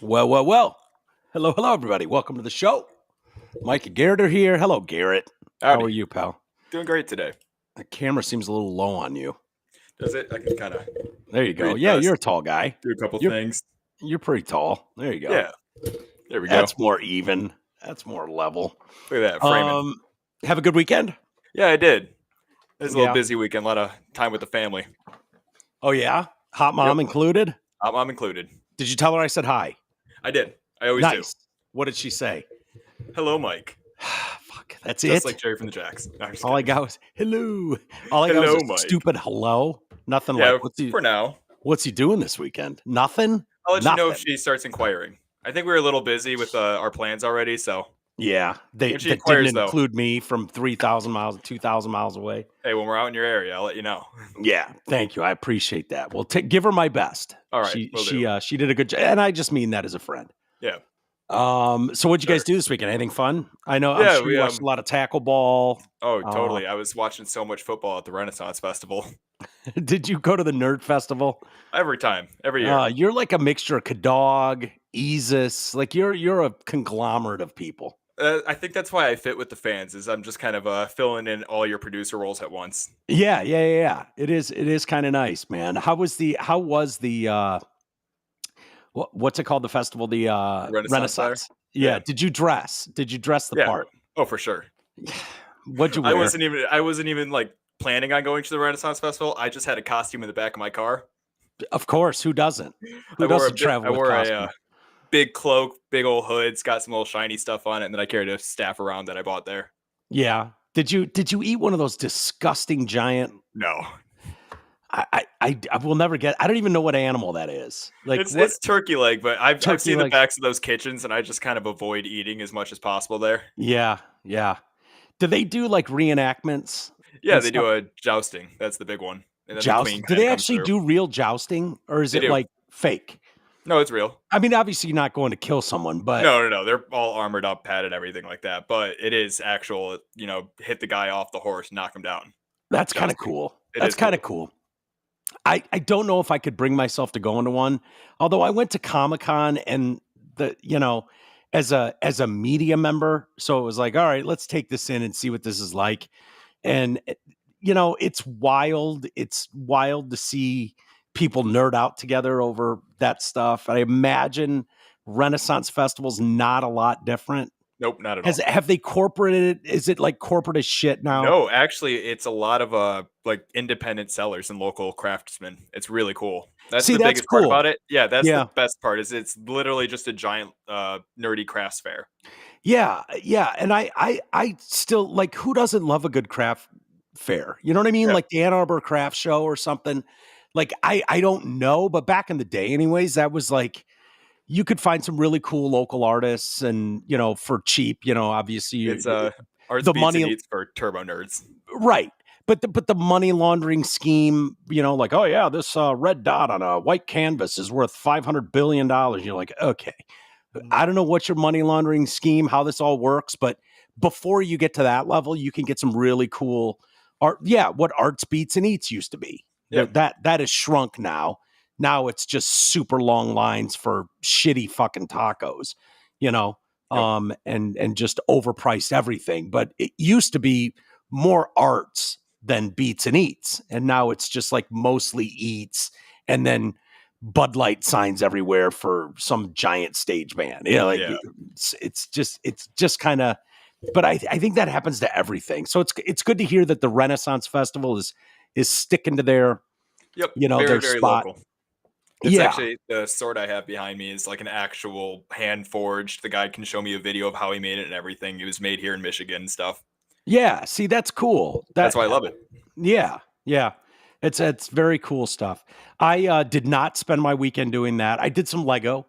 Well. Hello, everybody. Welcome to the show. Mike and Garrett are here. Hello, Garrett. Howdy. How are you, pal? Doing great today. The camera seems a little low on you. Does it? I can kind of There you go. Yeah, you're a tall guy. do a couple things. You're pretty tall. There you go. Yeah. There we go. That's more even. That's more level. Look at that framing. Have a good weekend? Yeah, I did. It was a little busy weekend. A lot of time with the family. Oh, yeah? Hot mom included? Hot mom included. Did you tell her I said hi? I did. I always do. What did she say? Hello, Mike. Fuck, that's Just it? like Jerry from the Jacks. No, All I got was hello. All I got was a stupid hello. Nothing like, for now. What's he doing this weekend? Nothing? I'll let you know if she starts inquiring. I think we were a little busy with our plans already, so. Yeah, they didn't include me from 3,000 miles, 2,000 miles away. Hey, when we're out in your area, I'll let you know. Yeah, thank you. I appreciate that. Well, give her my best. All right, she did a good job, and I just mean that as a friend. Yeah. So what'd you guys do this weekend? Anything fun? I know. I'm sure you watched a lot of tackle ball. Oh, totally. I was watching so much football at the Renaissance Festival. Did you go to the Nerd Festival? Every year. You're like a mixture of Kadog, Easus. Like you're a conglomerate of people. I think that's why I fit with the fans. Is I'm just kind of filling in all your producer roles at once. Yeah. It is kind of nice, man. How was the what's it called? The festival, the Renaissance. Yeah. Did you dress the part? Oh, for sure. What'd you wear? I wasn't even like planning on going to the Renaissance Festival. I just had a costume in the back of my car. Of course. Who doesn't? Who doesn't travel with costume? A big cloak, big old hoods, got some little shiny stuff on it, and then I carried a staff around that I bought there. Yeah. Did you eat one of those disgusting giant? No. I will never get. I don't even know what animal that is. Like it's turkey leg, but I've seen the backs of those kitchens, and I just kind of avoid eating as much as possible there. Yeah. Do they do like reenactments? Yeah, they do a jousting. That's the big one. Jousting? Do they actually do real jousting, or is it like fake? No, it's real. I mean, obviously you're not going to kill someone, but no, they're all armored up, padded, everything like that. But it is actual. Hit the guy off the horse, knock him down. That's kind of cool. That's kind of cool. I don't know if I could bring myself to go into one. Although I went to Comic-Con and as a media member, so it was like, all right, let's take this in and see what this is like. And it's wild. It's wild to see people nerd out together over that stuff. I imagine Renaissance Festival's not a lot different. Nope, not at all. Have they corporated? Is it like corporate as shit now? No, actually, it's a lot of like independent sellers and local craftsmen. It's really cool. That's the biggest part about it. Yeah, that's the best part. Is it's literally just a giant nerdy crafts fair. Yeah, and I still like. Who doesn't love a good craft fair? You know what I mean? Yeah. Like the Ann Arbor Craft Show or something. Like I don't know, but back in the day, anyways, that was like. You could find some really cool local artists and, for cheap, obviously it's the money needs for turbo nerds. Right. But the money laundering scheme, like, oh yeah, this red dot on a white canvas is worth $500 billion. You're like, okay, I don't know what your money laundering scheme, how this all works, but before you get to that level, you can get some really cool art. Yeah. What Arts Beats and Eats used to be. Yep. That is shrunk now. Now it's just super long lines for shitty fucking tacos, and just overpriced everything. But it used to be more arts than Beats and Eats. And now it's just like mostly Eats and then Bud Light signs everywhere for some giant stage band. It's just kind of, but I think that happens to everything. So it's good to hear that the Renaissance Festival is sticking to their, very, their very spot. Local. It's actually the sword I have behind me is like an actual hand forged. The guy can show me a video of how he made it and everything. It was made here in Michigan and stuff. Yeah. See, that's cool. That's why I love it. Yeah. It's very cool stuff. I did not spend my weekend doing that. I did some Lego.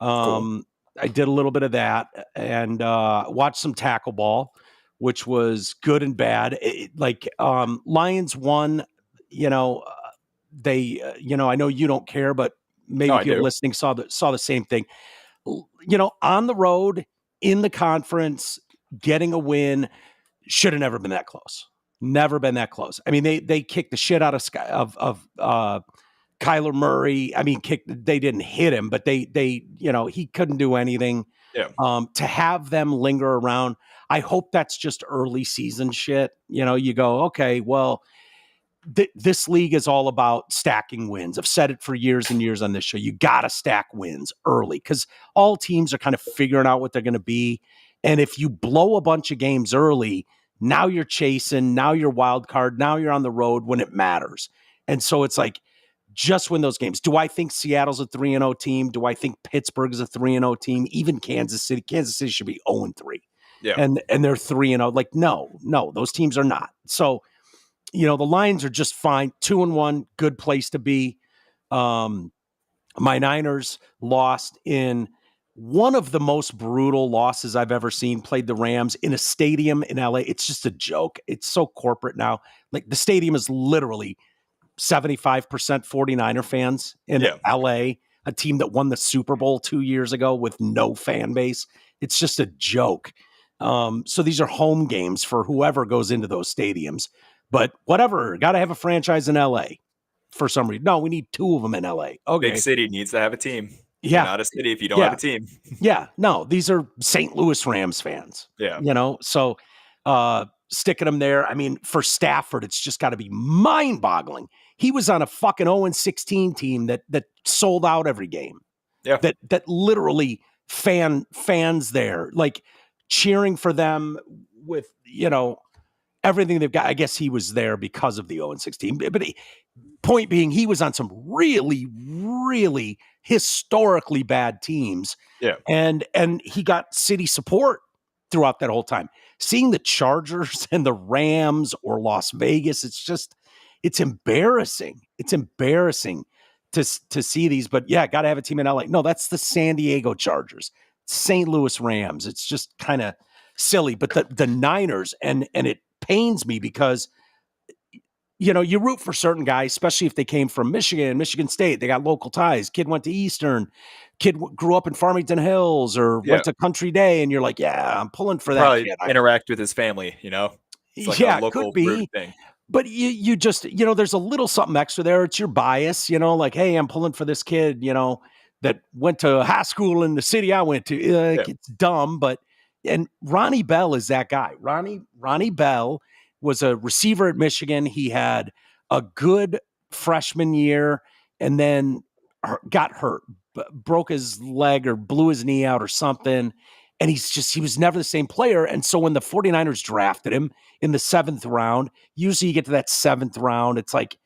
Cool. I did a little bit of that and watched some tackle ball, which was good and bad. Lions won, they, I know you don't care, but maybe if you're listening, saw the same thing, on the road in the conference, getting a win should have never been that close. Never been that close. I mean, they kicked the shit out of Kyler Murray, I mean, they didn't hit him, but they he couldn't do anything. Yeah. To have them linger around, I hope that's just early season shit. You go, okay, well, this league is all about stacking wins. I've said it for years and years on this show. You got to stack wins early because all teams are kind of figuring out what they're going to be. And if you blow a bunch of games early, now you're chasing, now you're wild card, now you're on the road when it matters. And so it's like, just win those games. Do I think Seattle's a 3-0 team? Do I think Pittsburgh is a 3-0 team? Even Kansas City. Kansas City should be 0-3. Yeah. And they're 3-0. Like, no, those teams are not. So, the Lions are just fine. 2-1, good place to be. My Niners lost in one of the most brutal losses I've ever seen. Played the Rams in a stadium in LA. It's just a joke. It's so corporate now. Like, the stadium is literally 75% 49er fans in LA, a team that won the Super Bowl 2 years ago with no fan base. It's just a joke. So these are home games for whoever goes into those stadiums. But whatever, got to have a franchise in LA for some reason. No, we need two of them in LA. Okay. Big city needs to have a team. Yeah. You're not a city if you don't have a team. Yeah. No, these are St. Louis Rams fans. Yeah. So sticking them there. I mean, for Stafford, it's just got to be mind-boggling. He was on a fucking 0-16 team that sold out every game. Yeah. That literally fans there, like cheering for them with, everything they've got. I guess he was there because of the 0-16. But point being, he was on some really, really historically bad teams. Yeah. And he got city support throughout that whole time. Seeing the Chargers and the Rams or Las Vegas, it's embarrassing. It's embarrassing to see these. But yeah, got to have a team in LA. No, that's the San Diego Chargers, St. Louis Rams. It's just kind of silly. But the Niners, and it pains me because, you root for certain guys, especially if they came from Michigan State. They got local ties. Kid went to Eastern. Kid grew up in Farmington Hills or went to Country Day. And you're like, yeah, I'm pulling for that. Probably kid. interact with his family, It's like a local could be. thing. But you just, there's a little something extra there. It's your bias, like, hey, I'm pulling for this kid, that went to high school in the city I went to. It's dumb, and Ronnie Bell is that guy. Ronnie Bell was a receiver at Michigan. He had a good freshman year and then got hurt, broke his leg or blew his knee out or something. And he was never the same player. And so when the 49ers drafted him in the 7th round, usually you get to that 7th round, it's like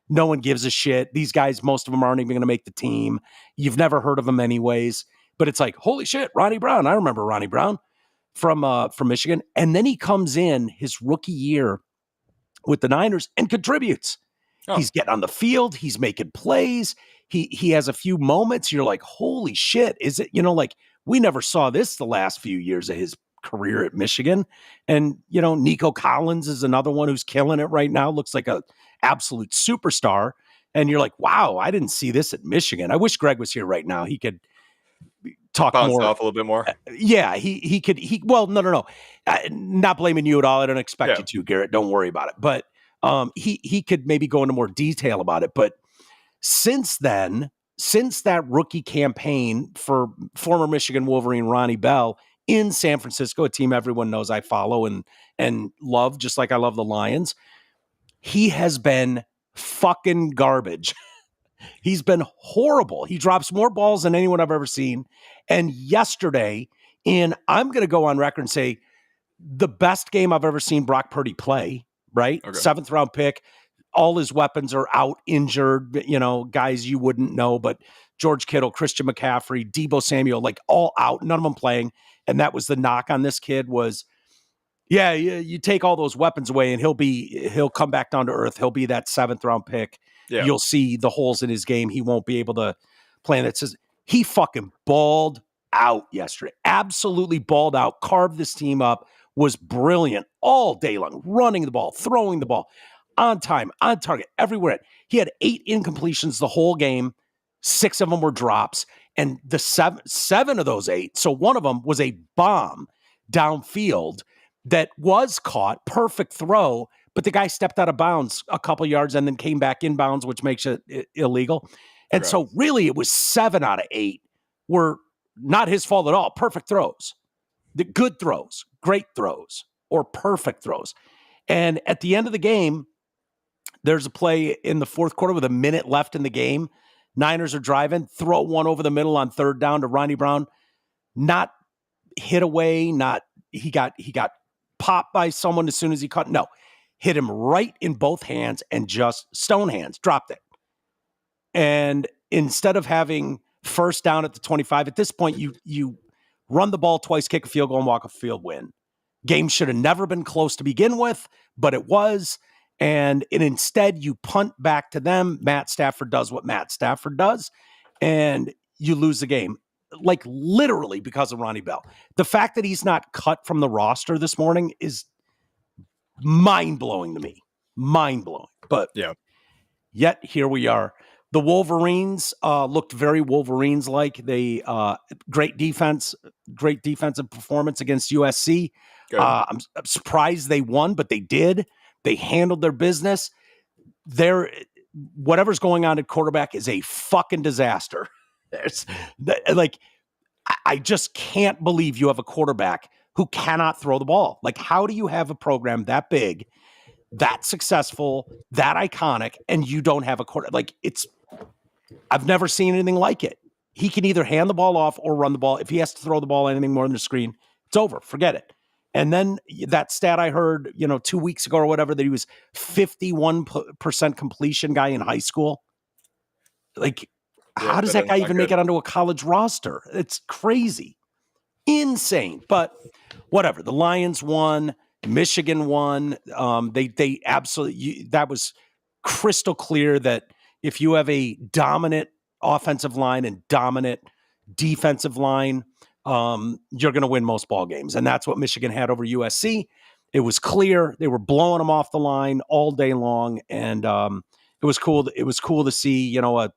no one gives a shit. These guys, most of them aren't even going to make the team. You've never heard of them anyways. But it's like, holy shit, Ronnie Brown. I remember Ronnie Brown from Michigan. And then he comes in his rookie year with the Niners and contributes. Oh. He's getting on the field. He's making plays. He has a few moments. You're like, holy shit. Is it, like, we never saw this the last few years of his career at Michigan. And, Nico Collins is another one who's killing it right now. Looks like a absolute superstar. And you're like, wow, I didn't see this at Michigan. I wish Greg was here right now. He could talk bounce more off a little bit more. Yeah, he could. Well, no. Not blaming you at all. I don't expect you to, Garrett. Don't worry about it. But he could maybe go into more detail about it. But since that rookie campaign for former Michigan Wolverine Ronnie Bell in San Francisco, a team everyone knows I follow and love, just like I love the Lions, he has been fucking garbage. He's been horrible. He drops more balls than anyone I've ever seen. And yesterday, I'm going to go on record and say, the best game I've ever seen Brock Purdy play, right? Okay. 7th round pick. All his weapons are out, injured, guys you wouldn't know, but George Kittle, Christian McCaffrey, Deebo Samuel, like all out, none of them playing. And that was the knock on this kid was, you take all those weapons away and he'll come back down to earth. He'll be that 7th round pick. Yeah. You'll see the holes in his game. He won't be able to play in it. Says he fucking balled out yesterday. Absolutely balled out, carved this team up, was brilliant all day long, running the ball, throwing the ball. On time, on target, everywhere. He had 8 incompletions the whole game. 6 of them were drops. And the seven of those 8, so one of them was a bomb downfield that was caught, perfect throw, but the guy stepped out of bounds a couple yards and then came back in bounds, which makes it illegal. And so really it was 7 out of 8 were not his fault at all. Perfect throws, the good throws, great throws, or perfect throws. And at the end of the game, there's a play in the fourth quarter with a minute left in the game. Niners are driving, throw one over the middle on third down to Ronnie Brown. Not hit away, he got popped by someone as soon as he caught. No, hit him right in both hands and just stone hands, dropped it. And instead of having first down at the 25, at this point, you run the ball twice, kick a field goal, and walk a field win. Game should have never been close to begin with, but it was. And instead, you punt back to them. Matt Stafford does what Matt Stafford does, and you lose the game. Like literally because of Ronnie Bell. The fact that he's not cut from the roster this morning is mind-blowing to me. Mind-blowing. But yet here we are. The Wolverines looked very Wolverines-like. They great defense, great defensive performance against USC. I'm surprised they won, but they did. They handled their business. Whatever's going on at quarterback is a fucking disaster. I just can't believe you have a quarterback who cannot throw the ball. Like, how do you have a program that big, that successful, that iconic, and you don't have a quarterback? Like, I've never seen anything like it. He can either hand the ball off or run the ball. If he has to throw the ball anything more than the screen, it's over. Forget it. And then that stat I heard, 2 weeks ago or whatever, that he was 51% completion guy in high school. Like, how does that guy even make it onto a college roster? It's crazy. Insane. But whatever. The Lions won. Michigan won. They absolutely, that was crystal clear that if you have a dominant offensive line and dominant defensive line, you're going to win most ball games. And that's what Michigan had over USC. It was clear. They were blowing them off the line all day long. And it was cool. It was cool to see, a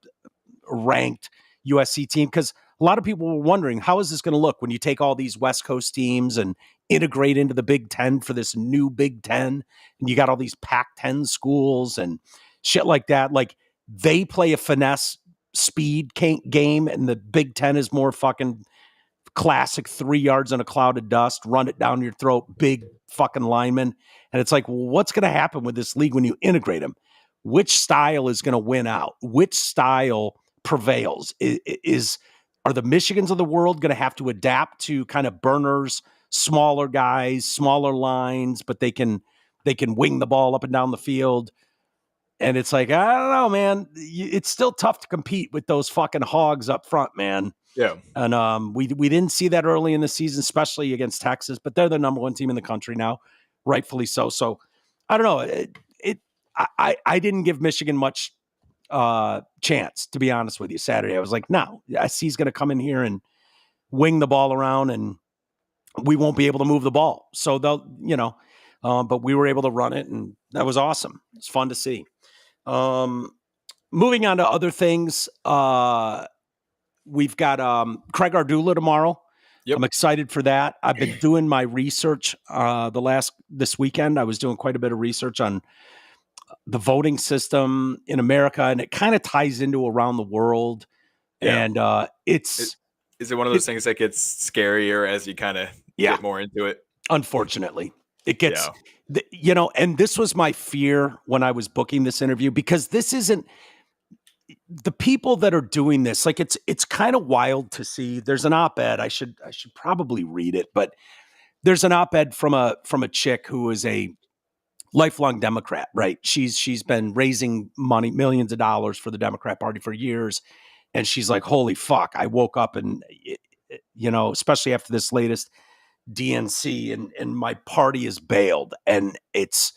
ranked USC team, because a lot of people were wondering, how is this going to look when you take all these West Coast teams and integrate into the Big Ten for this new Big Ten, and you got all these Pac-10 schools and shit like that. Like, they play a finesse speed game, and the Big Ten is more fucking classic 3 yards in a cloud of dust, run it down your throat, big fucking linemen. And it's like, well, what's going to happen with this league when you integrate them? Which style is going to win out? Which style prevails? Are the Michigans of the world going to have to adapt to kind of burners, smaller guys, smaller lines, but they can wing the ball up and down the field? And it's like, I don't know, man. It's still tough to compete with those fucking hogs up front, man. Yeah. And we didn't see that early in the season, especially against Texas, but they're the number one team in the country now, rightfully so. So I don't know. I didn't give Michigan much chance, to be honest with you. Saturday, I was like, no, SC's going to come in here and wing the ball around, and we won't be able to move the ball. So they'll, but we were able to run it, and that was awesome. It's fun to see. Moving on to other things, we've got Craig Ardula tomorrow. Yep. I'm excited for that. I've been doing my research this weekend. I was doing quite a bit of research on the voting system in America, and it kind of ties into around the world. Yeah. And is it one of those things that gets scarier as you kind of get more into it? Unfortunately, it gets, and this was my fear when I was booking this interview, because this isn't the people that are doing this. Like, it's kind of wild to see. There's an op-ed. I should probably read it, but there's an op-ed from a chick who is a lifelong Democrat, right? She's been raising money, millions of dollars for the Democrat Party for years. And she's like, holy fuck, I woke up and, especially after this latest DNC, and my party is bailed, and it's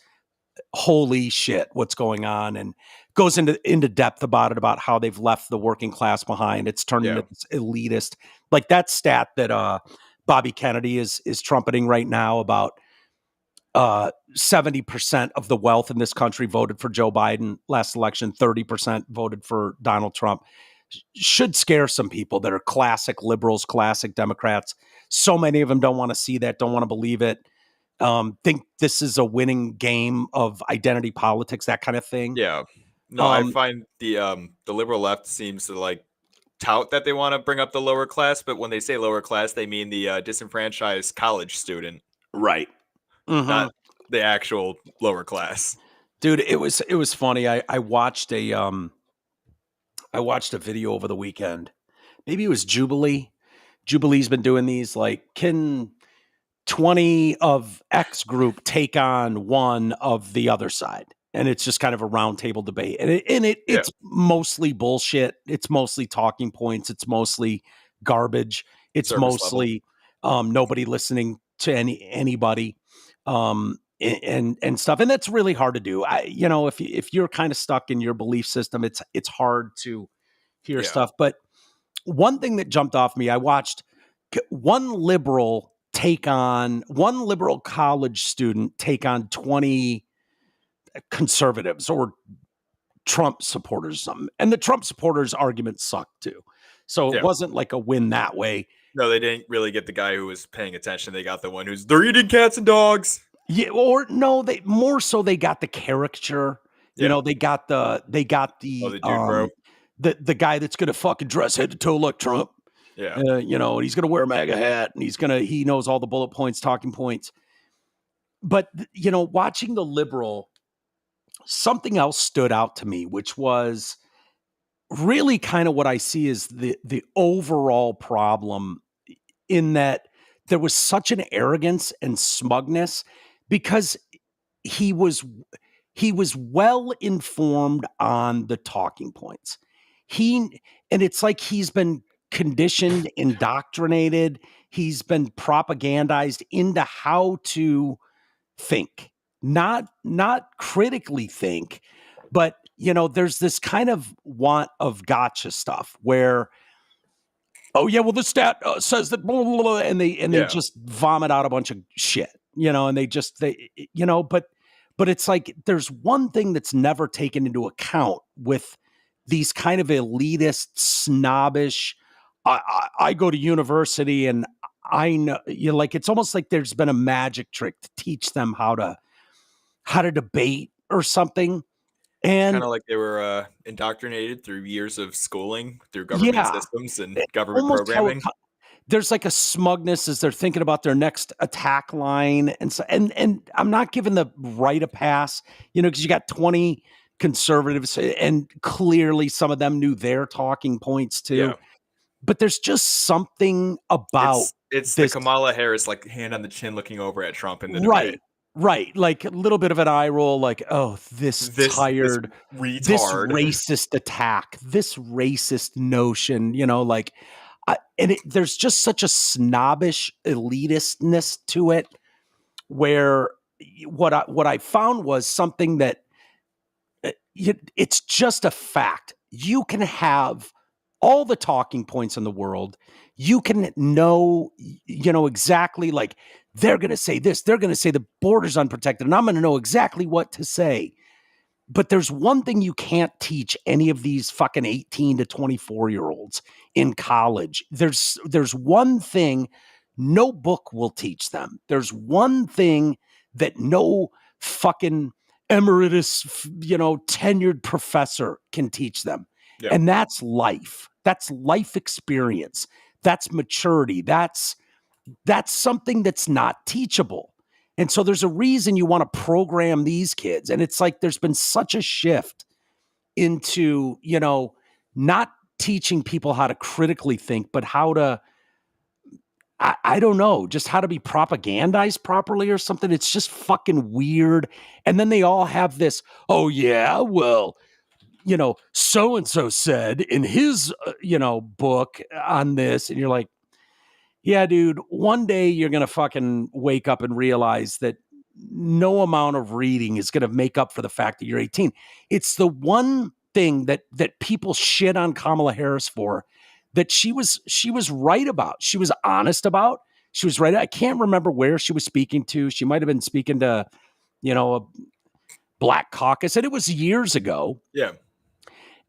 holy shit, what's going on, and goes into depth about it, about how they've left the working class behind. It's turned into this elitist, like that stat that Bobby Kennedy is trumpeting right now about 70% of the wealth in this country voted for Joe Biden last election, 30% voted for Donald Trump. Should scare some people that are classic liberals, classic Democrats. So many of them don't want to see that, don't want to believe it. think this is a winning game of identity politics, that kind of thing. Yeah. No, I find the liberal left seems to like tout that they want to bring up the lower class, but when they say lower class, they mean the disenfranchised college student, right? Not the actual lower class. Dude, it was funny. I watched a video over the weekend. Maybe it was Jubilee. Jubilee's been doing these, like, can 20 of X group take on one of the other side? And it's just kind of a roundtable debate. And it's mostly bullshit. It's mostly talking points. It's mostly garbage. It's Service mostly nobody listening to anybody and stuff. And that's really hard to do. If you're kind of stuck in your belief system, it's hard to hear stuff. But one thing that jumped off me, I watched one liberal college student take on 20 conservatives or Trump supporters or something. And the Trump supporters argument sucked too. So it wasn't like a win that way. No, they didn't really get the guy who was paying attention. They got the one they're eating cats and dogs. Yeah, or no, they got the caricature. Yeah. They got the dude, bro. The guy that's gonna fucking dress head to toe like Trump. Yeah. And he's gonna wear a MAGA hat and he knows all the bullet points, talking points. But watching the liberal, something else stood out to me, which was really kind of what I see as the overall problem, in that there was such an arrogance and smugness because he was well informed on the talking points. And it's like he's been conditioned, indoctrinated. He's been propagandized into how to think, not critically think, but there's this kind of want of gotcha stuff where, oh yeah, well the stat says that blah, blah, blah, and they just vomit out a bunch of shit, but it's like there's one thing that's never taken into account with these kind of elitist, snobbish, I go to university and I know, it's almost like there's been a magic trick to teach them how to debate or something. And kind of like they were indoctrinated through years of schooling, through government systems and government programming. There's like a smugness as they're thinking about their next attack line. And so, and I'm not giving the right a pass, because you got 20 conservatives and clearly some of them knew their talking points too. Yeah. But there's just something about it's this, the Kamala Harris, like hand on the chin looking over at Trump in the debate. Right. Like a little bit of an eye roll, like, oh, this tired, this racist attack, this racist notion, there's just such a snobbish elitistness to it, where what I found was something that it's just a fact. You can have all the talking points in the world. You can know exactly, like, they're going to say this, they're going to say the border's unprotected, and I'm going to know exactly what to say. But there's one thing you can't teach any of these fucking 18 to 24-year-olds in college. There's one thing no book will teach them. There's one thing that no fucking emeritus, tenured professor can teach them. Yeah. And that's life. That's life experience. That's maturity. That's something that's not teachable. And so there's a reason you want to program these kids. And it's like there's been such a shift into, not teaching people how to critically think, but how to, I don't know, just how to be propagandized properly or something. It's just fucking weird. And then they all have this, oh yeah, well, so-and-so said in his, book on this. And you're like, yeah, dude, one day you're going to fucking wake up and realize that no amount of reading is going to make up for the fact that you're 18. It's the one thing that people shit on Kamala Harris for, that she was right about. She was honest about. She was right. I can't remember where she was speaking to. She might have been speaking to, a Black caucus, and it was years ago. Yeah.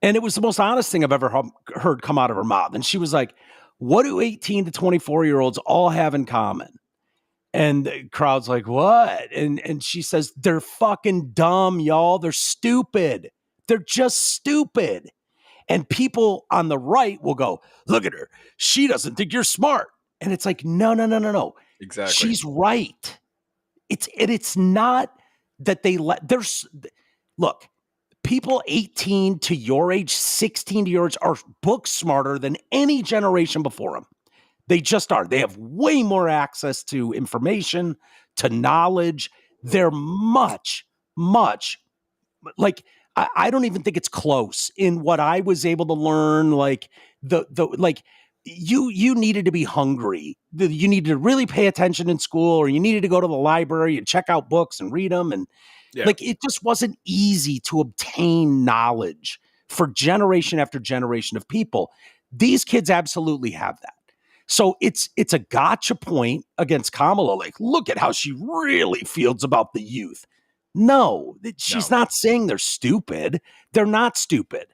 And it was the most honest thing I've ever heard come out of her mouth. And she was like, what do 18 to 24-year-olds all have in common? And the crowd's like, what? And she says, they're fucking dumb, y'all. They're stupid. They're just stupid. And people on the right will go, look at her. She doesn't think you're smart. And it's like, no. Exactly. She's right. It's not that look, people 18 to your age, 16 to your age are book smarter than any generation before them. They just are. They have way more access to information, to knowledge. They're much, like, I don't even think it's close in what I was able to learn. Like like you needed to be hungry. You needed to really pay attention in school, or you needed to go to the library and check out books and read them. And like, it just wasn't easy to obtain knowledge for generation after generation of people. These kids absolutely have that. So it's a gotcha point against Kamala. Like, look at how she really feels about the youth. No, she's not saying they're stupid. They're not stupid.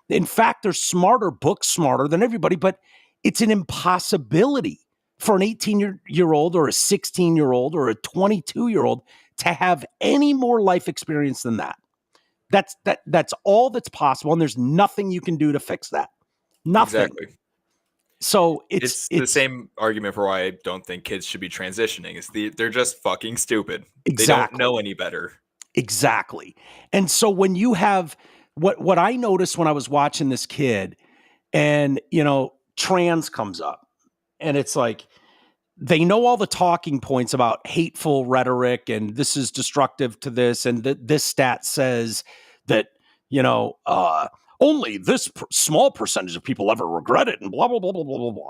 In fact, they're smarter, book smarter than everybody, but it's an impossibility for an 18-year-old or a 16-year-old or a 22-year-old to have any more life experience than that. That's all that's possible, and there's nothing you can do to fix that. Nothing. Exactly. So it's the same argument for why I don't think kids should be transitioning. They're just fucking stupid. Exactly. They don't know any better. Exactly. And so when you have what I noticed when I was watching this kid, and trans comes up, and it's like, they know all the talking points about hateful rhetoric, and this is destructive to this, and this stat says that only this small percentage of people ever regret it, and blah blah blah blah blah blah blah.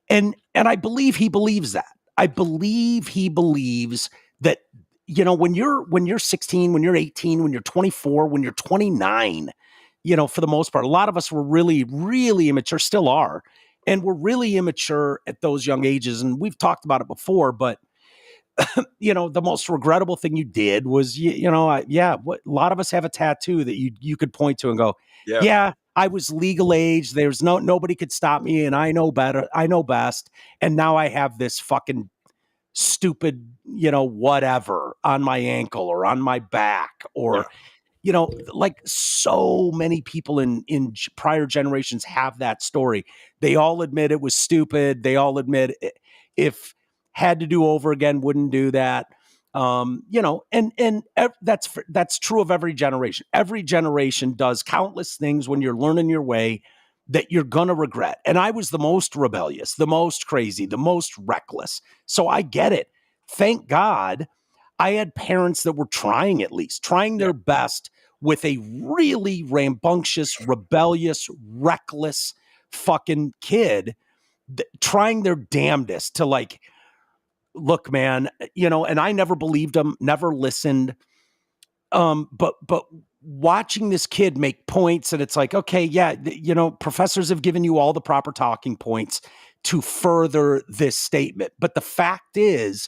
And I believe he believes that. I believe he believes that when you're 16, when you're 18, when you're 24, when you're 29, for the most part, a lot of us were really, really immature, still are. And we're really immature at those young ages. And we've talked about it before, but the most regrettable thing you did was, a lot of us have a tattoo that you could point to and go, yeah, I was legal age. There's nobody could stop me. And I know better. I know best. And now I have this fucking stupid, whatever on my ankle or on my back, or, like so many people in prior generations have that story. They all admit it was stupid. They all admit if had to do over again, wouldn't do that. And that's true of every generation. Every generation does countless things when you're learning your way that you're going to regret. And I was the most rebellious, the most crazy, the most reckless. So I get it. Thank God I had parents that were trying their best with a really rambunctious, rebellious, reckless fucking kid, trying their damnedest to, like, look, man, and I never believed them, never listened. But watching this kid make points, and it's like, okay, yeah, professors have given you all the proper talking points to further this statement. But the fact is,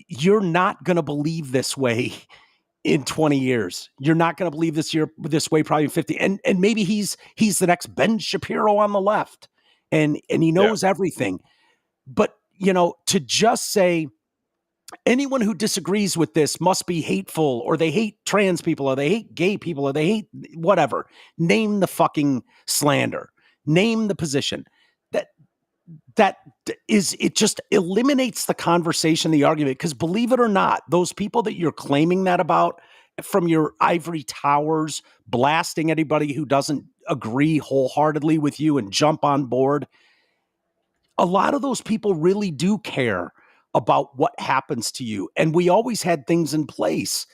you're not going to believe this way in 20 years. You're not going to believe this way probably in 50. And maybe he's the next Ben Shapiro on the left, and he knows everything. But, to just say anyone who disagrees with this must be hateful, or they hate trans people, or they hate gay people, or they hate whatever, name the fucking slander, name the position. It just eliminates the conversation, the argument, because believe it or not, those people that you're claiming that about from your ivory towers, blasting anybody who doesn't agree wholeheartedly with you and jump on board, a lot of those people really do care about what happens to you. And we always had things in place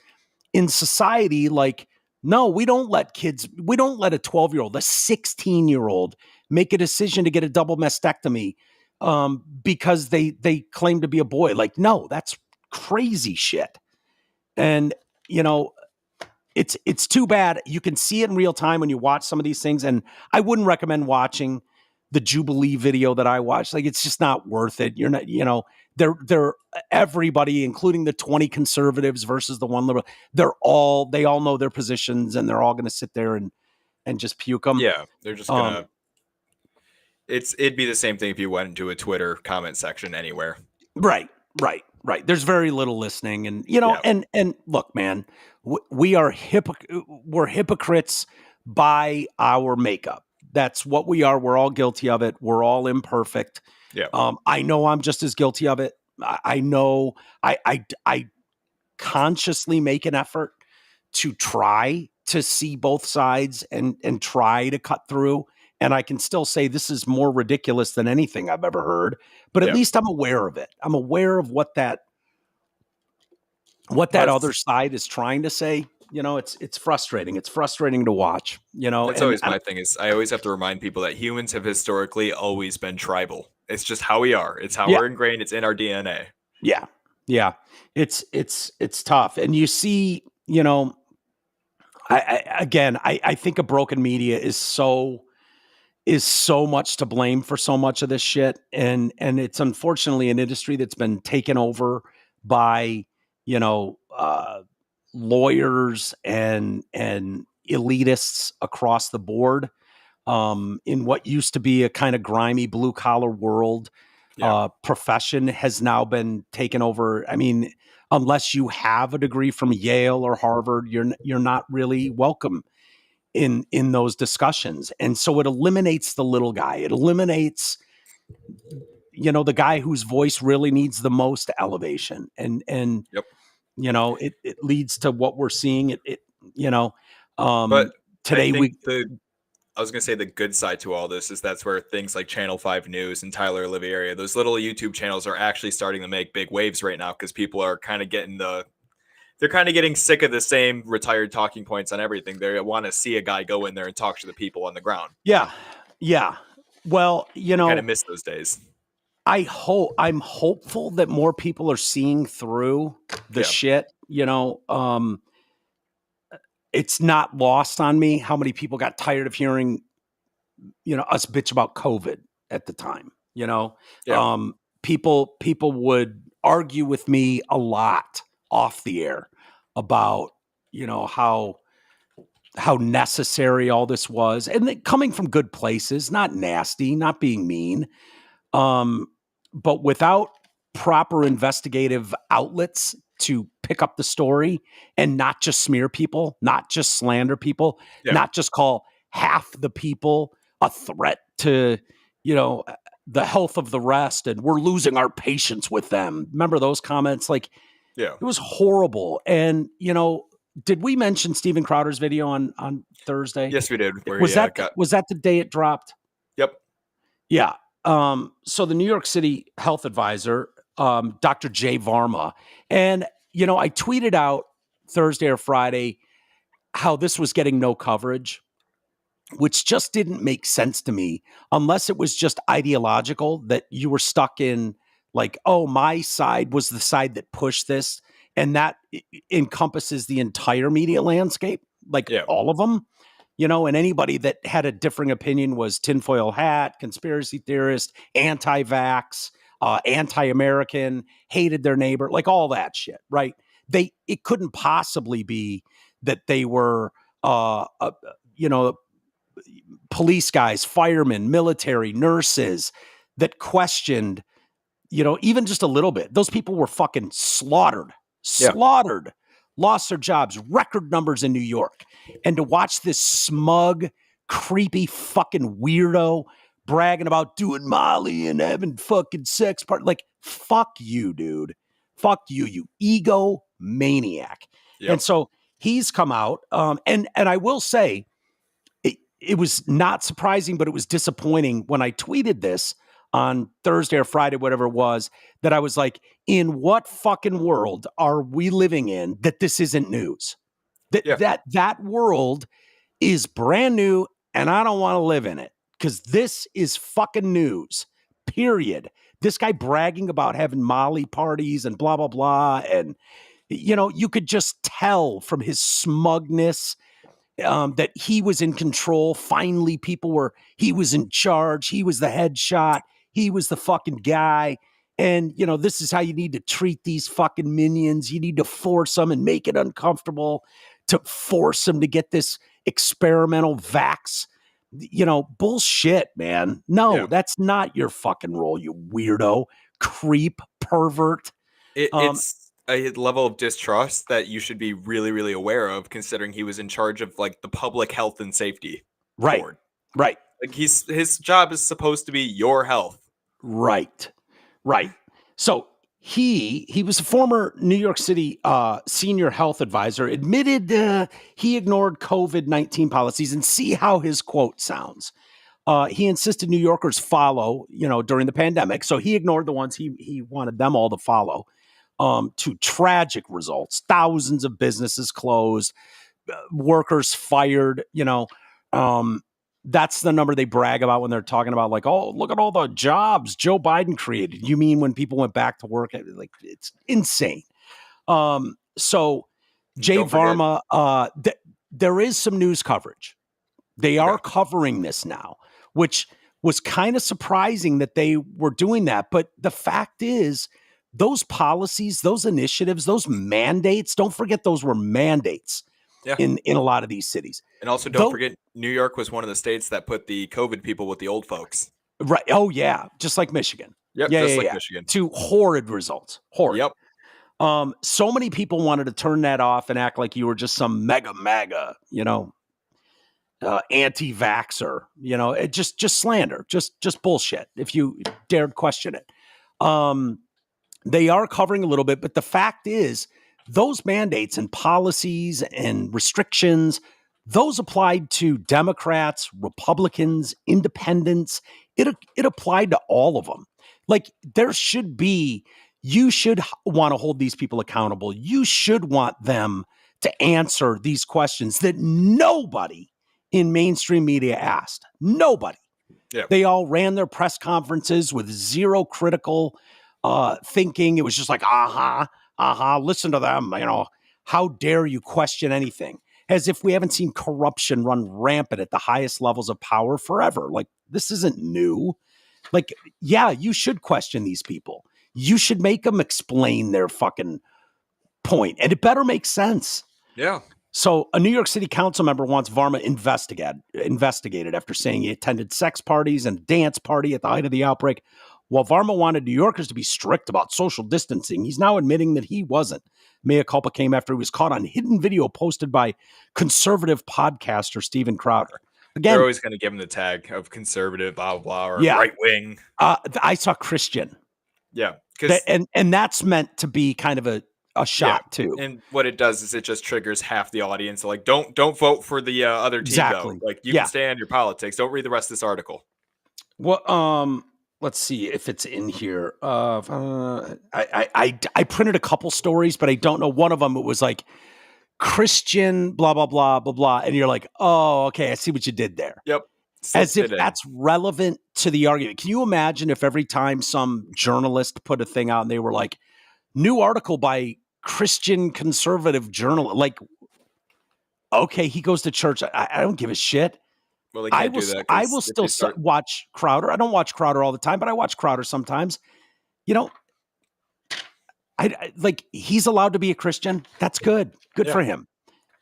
in society like, no, we don't let a 12-year-old, a 16-year-old make a decision to get a double mastectomy because they claim to be a boy. Like, no, that's crazy shit. And, it's too bad. You can see it in real time when you watch some of these things. And I wouldn't recommend watching the Jubilee video that I watched. Like, it's just not worth it. You're not, they're everybody, including the 20 conservatives versus the one liberal. They all know their positions, and they're all going to sit there and just puke them. Yeah. They're just going to, it'd be the same thing if you went into a Twitter comment section anywhere. Right. Right. There's very little listening, and and look, man, we're hypocrites by our makeup. That's what we are. We're all guilty of it. We're all imperfect. Yeah. I know I'm just as guilty of it. I know I consciously make an effort to try to see both sides and try to cut through. And I can still say this is more ridiculous than anything I've ever heard, but at least I'm aware of it. I'm aware of what that other side is trying to say. It's frustrating. It's frustrating to watch, That's always my thing is I always have to remind people that humans have historically always been tribal. It's just how we are. It's how we're ingrained. It's in our DNA. Yeah. Yeah. It's tough. And you see, I think a broken media is so much to blame for so much of this shit. And it's unfortunately an industry that's been taken over by, lawyers and elitists across the board, in what used to be a kind of grimy blue collar world. Profession has now been taken over. I mean, unless you have a degree from Yale or Harvard, you're not really welcome in those discussions. And so it eliminates the little guy. It eliminates, the guy whose voice really needs the most elevation. And it leads to what we're seeing. But today I was going to say the good side to all this is that's where things like Channel 5 News and Tyler Olivieri, those little YouTube channels are actually starting to make big waves right now because people are kind of getting sick of the same retired talking points on everything. They want to see a guy go in there and talk to the people on the ground. Yeah. Yeah. Well, I kind of miss those days. I'm hopeful that more people are seeing through the shit, it's not lost on me how many people got tired of hearing, us bitch about COVID at the time. People would argue with me a lot off the air about, how necessary all this was, and coming from good places, not nasty, not being mean, but without proper investigative outlets to pick up the story and not just smear people, not just slander people, not just call half the people a threat to, the health of the rest. And we're losing our patience with them. Remember those comments? It was horrible. And, did we mention Steven Crowder's video on Thursday? Yes, we did. Was that the day it dropped? Yep. Yeah. So the New York City health advisor, Dr. Jay Varma, and, I tweeted out Thursday or Friday how this was getting no coverage, which just didn't make sense to me unless it was just ideological, that you were stuck in my side was the side that pushed this. And that encompasses the entire media landscape, all of them. And anybody that had a differing opinion was tinfoil hat, conspiracy theorist, anti-vax, anti-American, hated their neighbor, all that shit, right? It couldn't possibly be that they were, police guys, firemen, military, nurses that questioned, even just a little bit. Those people were fucking slaughtered, lost their jobs, record numbers in New York. And to watch this smug, creepy fucking weirdo bragging about doing Molly and having fucking sex part, fuck you, dude. Fuck you, you ego maniac. Yep. And so he's come out, and I will say, it was not surprising, but it was disappointing when I tweeted this on Thursday or Friday, whatever it was, that I was like, in what fucking world are we living in that this isn't news? That world is brand new, and I don't want to live in it because this is fucking news, period. This guy bragging about having Molly parties and blah, blah, blah. And, you could just tell from his smugness that he was in control. Finally, he was in charge. He was the headshot. He was the fucking guy. And, this is how you need to treat these fucking minions. You need to force them and make it uncomfortable to force them to get this experimental vax, bullshit, man. No, that's not your fucking role, you weirdo, creep, pervert. It's a level of distrust that you should be really, really aware of, considering he was in charge of like the public health and safety Right. board. Right. Like his job is supposed to be your health. Right. So he was a former New York City senior health advisor, admitted he ignored COVID-19 policies, and see how his quote sounds. He insisted New Yorkers follow, during the pandemic. So he ignored the ones he wanted them all to follow, to tragic results. Thousands of businesses closed, workers fired, that's the number they brag about when they're talking about like, oh, look at all the jobs Joe Biden created. You mean when people went back to work? Like, it's insane. So Jay Varma, there is some news coverage. They are covering this now, which was kind of surprising that they were doing that. But the fact is, those policies, those initiatives, those mandates, don't forget those were mandates in a lot of these cities. And also don't forget, New York was one of the states that put the COVID people with the old folks. Right. Oh, yeah. Just like Michigan. Yep. Michigan. To horrid results. Horrid. Yep. So many people wanted to turn that off and act like you were just some MAGA, anti-vaxxer, just slander, just bullshit. If you dared question it, they are covering a little bit, but the fact is those mandates and policies and restrictions, those applied to Democrats, Republicans, independents. It applied to all of them. Like you should want to hold these people accountable. You should want them to answer these questions that nobody in mainstream media asked. Nobody. Yeah. They all ran their press conferences with zero critical thinking. It was just like, listen to them. How dare you question anything? As if we haven't seen corruption run rampant at the highest levels of power forever. Like, this isn't new. Like, yeah, you should question these people. You should make them explain their fucking point, and it better make sense. Yeah. So a New York City council member wants Varma investigated after saying he attended sex parties and dance party at the height of the outbreak. While Varma wanted New Yorkers to be strict about social distancing, he's now admitting that he wasn't. Mea culpa came after he was caught on hidden video posted by conservative podcaster Steven Crowder. Again, they're always going to give him the tag of conservative, blah, blah, or right wing. I saw Christian. Yeah. And that's meant to be kind of a shot too. And what it does is it just triggers half the audience. Like, don't vote for the other team though. Like, you can stay on your politics. Don't read the rest of this article. Well, let's see if it's in here. I printed a couple stories, but I don't know. One of them, it was like Christian, blah, blah, blah, blah, blah. And you're like, oh, okay, I see what you did there. Yep. As if that's relevant to the argument. Can you imagine if every time some journalist put a thing out and they were like, new article by Christian conservative journalist, like, okay, he goes to church. I don't give a shit. Well, they can't do that. I will still watch Crowder. I don't watch Crowder all the time, but I watch Crowder sometimes. I like, he's allowed to be a Christian. That's good. Good for him.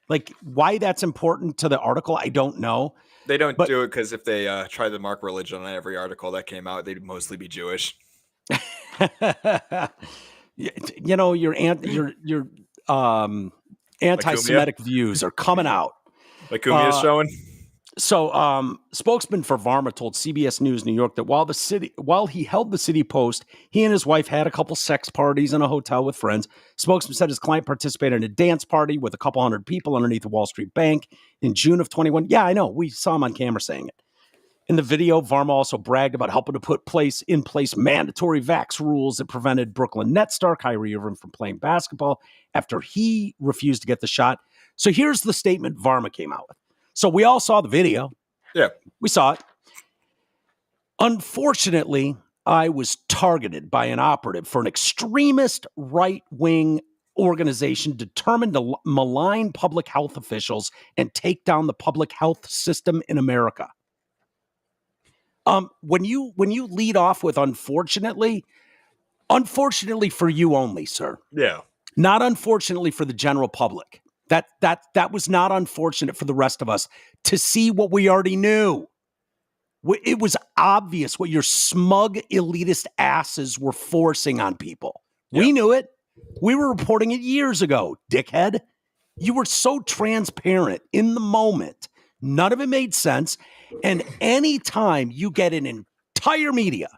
Like, why that's important to the article, I don't know. They don't do it because if they try to mark religion on every article that came out, they'd mostly be Jewish. Your anti-Semitic views are coming out. Like Kumi is showing. So, spokesman for Varma told CBS News New York that while he held the city post, he and his wife had a couple sex parties in a hotel with friends. Spokesman said his client participated in a dance party with a couple hundred people underneath the Wall Street Bank in June of 21. Yeah, I know. We saw him on camera saying it. In the video, Varma also bragged about helping to put in place mandatory vax rules that prevented Brooklyn Nets star Kyrie Irving from playing basketball after he refused to get the shot. So here's the statement Varma came out with. So we all saw the video. Yeah. We saw it. Unfortunately, I was targeted by an operative for an extremist right-wing organization determined to malign public health officials and take down the public health system in America. When you lead off with unfortunately for you only, sir. Yeah. Not unfortunately for the general public. That was not unfortunate for the rest of us to see what we already knew. It was obvious what your smug elitist asses were forcing on people. Yeah. We knew it. We were reporting it years ago, dickhead. You were so transparent in the moment. None of it made sense. And anytime you get an entire media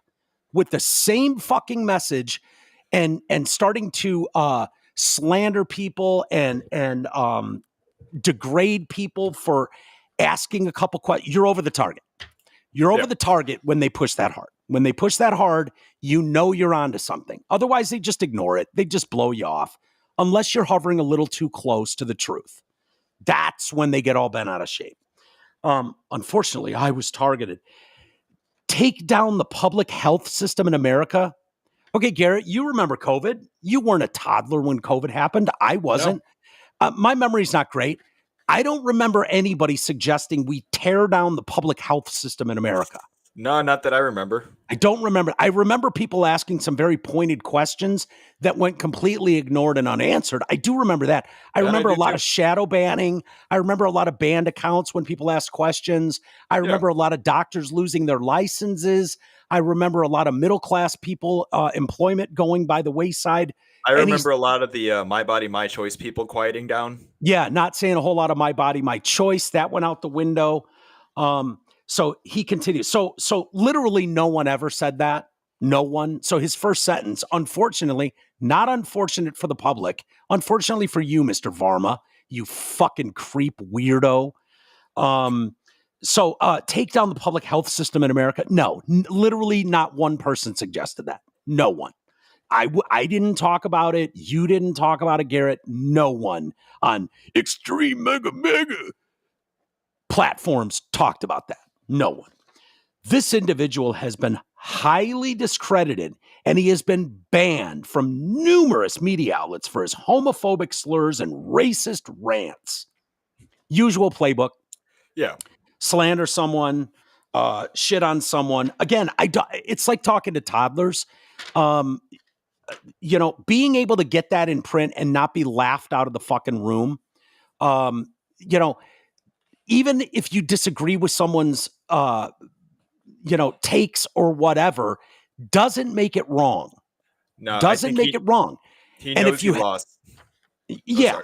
with the same fucking message and starting to slander people and degrade people for asking a couple questions, you're over the target. You're over the target when they push that hard. When they push that hard, you know you're onto something. Otherwise, they just ignore it. They just blow you off. Unless you're hovering a little too close to the truth. That's when they get all bent out of shape. Unfortunately, I was targeted. Take down the public health system in America. Okay, Garrett, you remember COVID. You weren't a toddler when COVID happened. I wasn't. No. My memory's not great. I don't remember anybody suggesting we tear down the public health system in America. No, not that I remember. I don't remember. I remember people asking some very pointed questions that went completely ignored and unanswered. I do remember that. I remember a lot of shadow banning. I remember a lot of banned accounts when people asked questions. I remember a lot of doctors losing their licenses. I remember a lot of middle-class people, employment going by the wayside. I remember a lot of the my body, my choice people quieting down. Yeah, not saying a whole lot of my body, my choice. That went out the window. So he continues. So literally no one ever said that. No one. So his first sentence, unfortunately, not unfortunate for the public, unfortunately for you, Mr. Varma, you fucking creep weirdo. So take down the public health system in America. No, literally not one person suggested that. No one. I didn't talk about it. You didn't talk about it, Garrett. No one on extreme mega platforms talked about that. No one. This individual has been highly discredited, and he has been banned from numerous media outlets for his homophobic slurs and racist rants. Usual playbook. Yeah. Slander someone, shit on someone. Again, it's like talking to toddlers. Being able to get that in print and not be laughed out of the fucking room. Even if you disagree with someone's, takes or whatever, doesn't make it wrong. No, doesn't make it wrong. He knows if you lost. Yeah.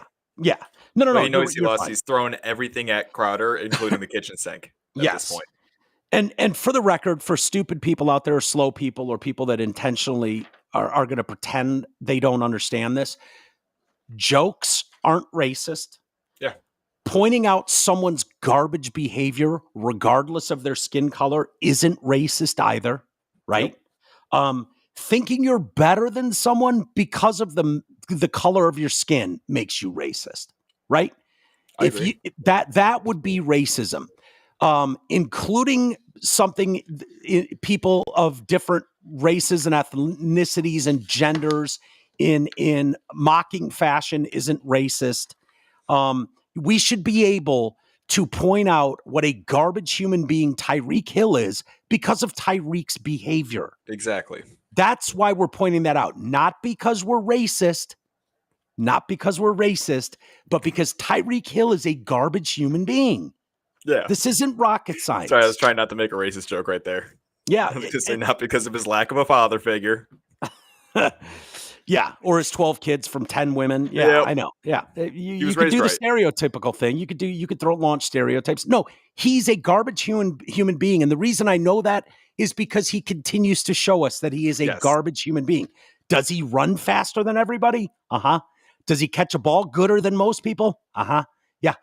No. He knows he lost. Fine. He's thrown everything at Crowder, including the kitchen sink at this point. And for the record, for stupid people out there, slow people, or people that intentionally are going to pretend they don't understand this, jokes aren't racist. Yeah. Pointing out someone's garbage behavior, regardless of their skin color, isn't racist either, right? Yep. Thinking you're better than someone because of the color of your skin makes you racist, right? That would be racism, including something people of different races and ethnicities and genders in mocking fashion isn't racist. We should be able to point out what a garbage human being Tyreek Hill is because of Tyreek's behavior. Exactly. That's why we're pointing that out. Not because we're racist, but because Tyreek Hill is a garbage human being. Yeah. This isn't rocket science. Sorry, I was trying not to make a racist joke right there. Yeah. Not because of his lack of a father figure. Yeah, or his 12 kids from 10 women. Yeah, yep. I know. Yeah, you could do the stereotypical thing. You could launch stereotypes. No, he's a garbage human being, and the reason I know that is because he continues to show us that he is a garbage human being. Does he run faster than everybody? Does he catch a ball gooder than most people? Yeah,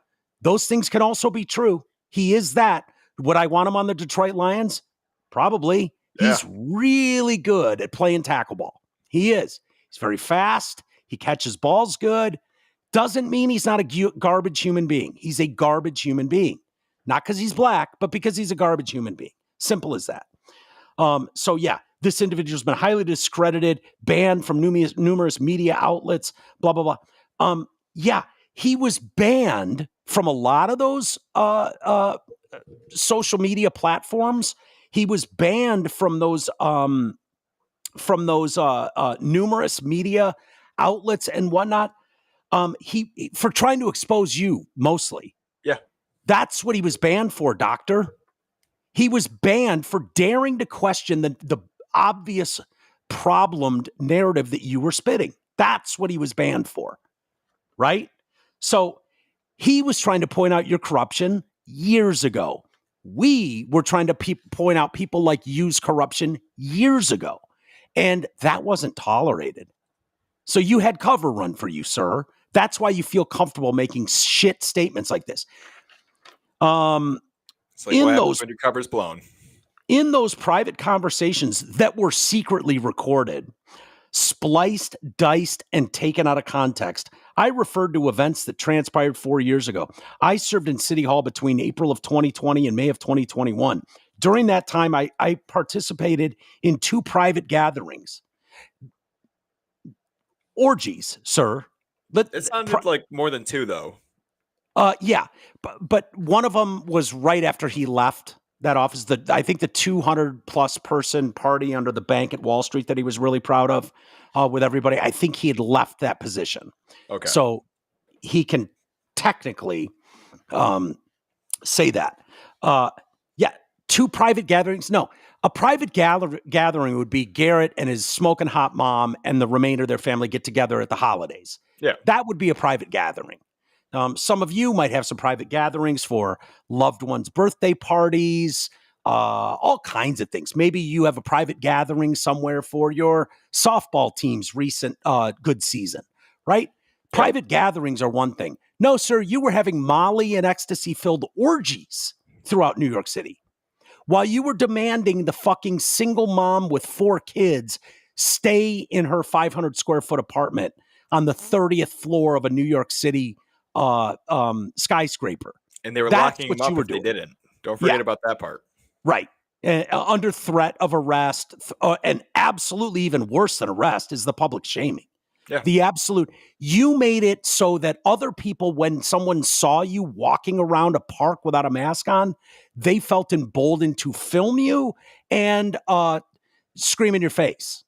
those things can also be true. He is that. Would I want him on the Detroit Lions? Probably. Yeah. He's really good at playing tackle ball. He is. He's very fast. He catches balls good. Doesn't mean he's not a garbage human being. He's a garbage human being. Not because he's black, but because he's a garbage human being. Simple as that. So yeah, this individual's been highly discredited, banned from numerous media outlets, blah, blah, blah. Yeah, he was banned from a lot of those social media platforms. He was banned from those numerous media outlets and whatnot. He for trying to expose you mostly. Yeah. That's what he was banned for, doctor. He was banned for daring to question the obvious problemed narrative that you were spitting. That's what he was banned for, right? So he was trying to point out your corruption years ago. We were trying to point out people like you's corruption years ago, and that wasn't tolerated. So you had cover run for you, sir. That's why you feel comfortable making shit statements like this. It's like what happens when your cover's blown. In those private conversations that were secretly recorded, spliced, diced, and taken out of context, I referred to events that transpired 4 years ago. I served in City Hall between April of 2020 and May of 2021. During that time, I participated in 2 private gatherings. Orgies, sir. It sounded like more than 2, though. Yeah, but one of them was right after he left that office. I think the 200+ person party under the bank at Wall Street that he was really proud of with everybody. I think he had left that position. Okay. So he can technically say that. Yeah, 2 private gatherings. No, a private gathering would be Garrett and his smoking hot mom and the remainder of their family get together at the holidays. Yeah. That would be a private gathering. Some of you might have some private gatherings for loved ones' birthday parties, all kinds of things. Maybe you have a private gathering somewhere for your softball team's recent good season, right? Yeah. Private gatherings are one thing. No, sir, you were having Molly and ecstasy-filled orgies throughout New York City while you were demanding the fucking single mom with 4 kids stay in her 500 square foot apartment on the 30th floor of a New York City skyscraper. And they were locking them up if they didn't. Don't forget about that part. Right. Under threat of arrest, and absolutely even worse than arrest is the public shaming. Yeah. The absolute, you made it so that other people, when someone saw you walking around a park without a mask on, they felt emboldened to film you and scream in your face.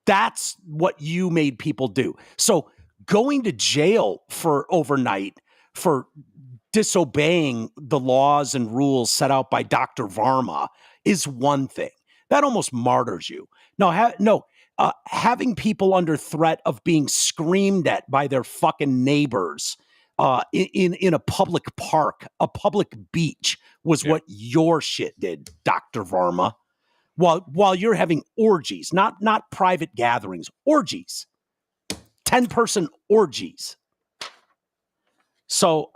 That's what you made people do. So going to jail for overnight for disobeying the laws and rules set out by Dr. Varma is one thing. That almost martyrs you. Having people under threat of being screamed at by their fucking neighbors in a public park, a public beach, was what your shit did, Dr. Varma. While you're having orgies, not private gatherings, orgies, 10-person orgies. So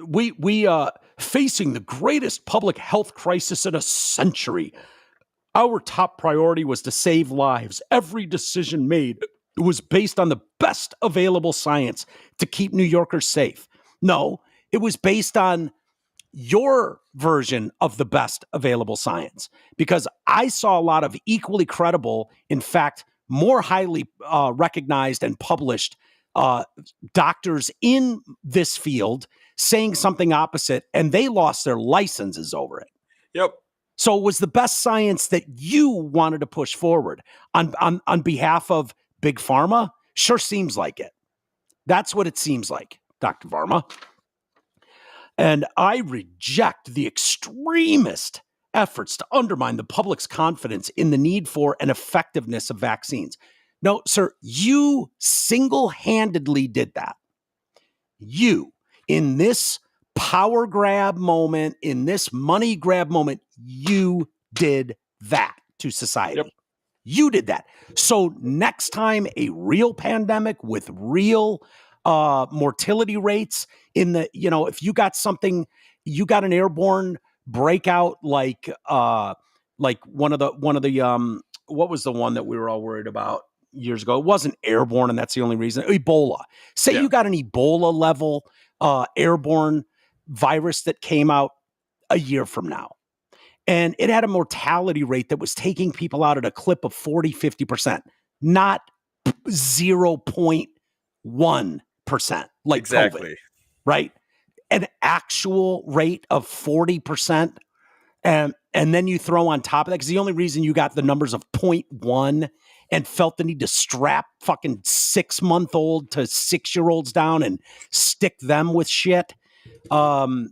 we facing the greatest public health crisis in a century. Our top priority was to save lives. Every decision made was based on the best available science to keep New Yorkers safe. No, it was based on your version of the best available science, because I saw a lot of equally credible, in fact, more highly recognized and published doctors in this field saying something opposite, and they lost their licenses over it. Yep. So it was the best science that you wanted to push forward on behalf of Big Pharma. Sure seems like it. That's what it seems like, Dr. Varma. And I reject the extremist efforts to undermine the public's confidence in the need for and effectiveness of vaccines. No, sir, you single-handedly did that. You, in this power grab moment, in this money grab moment, you did that to society. Yep. You did that. So next time a real pandemic with real mortality rates in the, if you got something, you got an airborne breakout like one of the what was the one that we were all worried about years ago? It wasn't airborne, and that's the only reason. Ebola. Say you got an Ebola level airborne virus that came out a year from now, and it had a mortality rate that was taking people out at a clip of 40-50%, not 0.1%, like exactly. COVID, right? An actual rate of 40%. And then you throw on top of that, because the only reason you got the numbers of 0.1 and felt the need to strap fucking 6-month-old to 6-year-olds down and stick them with shit. Well,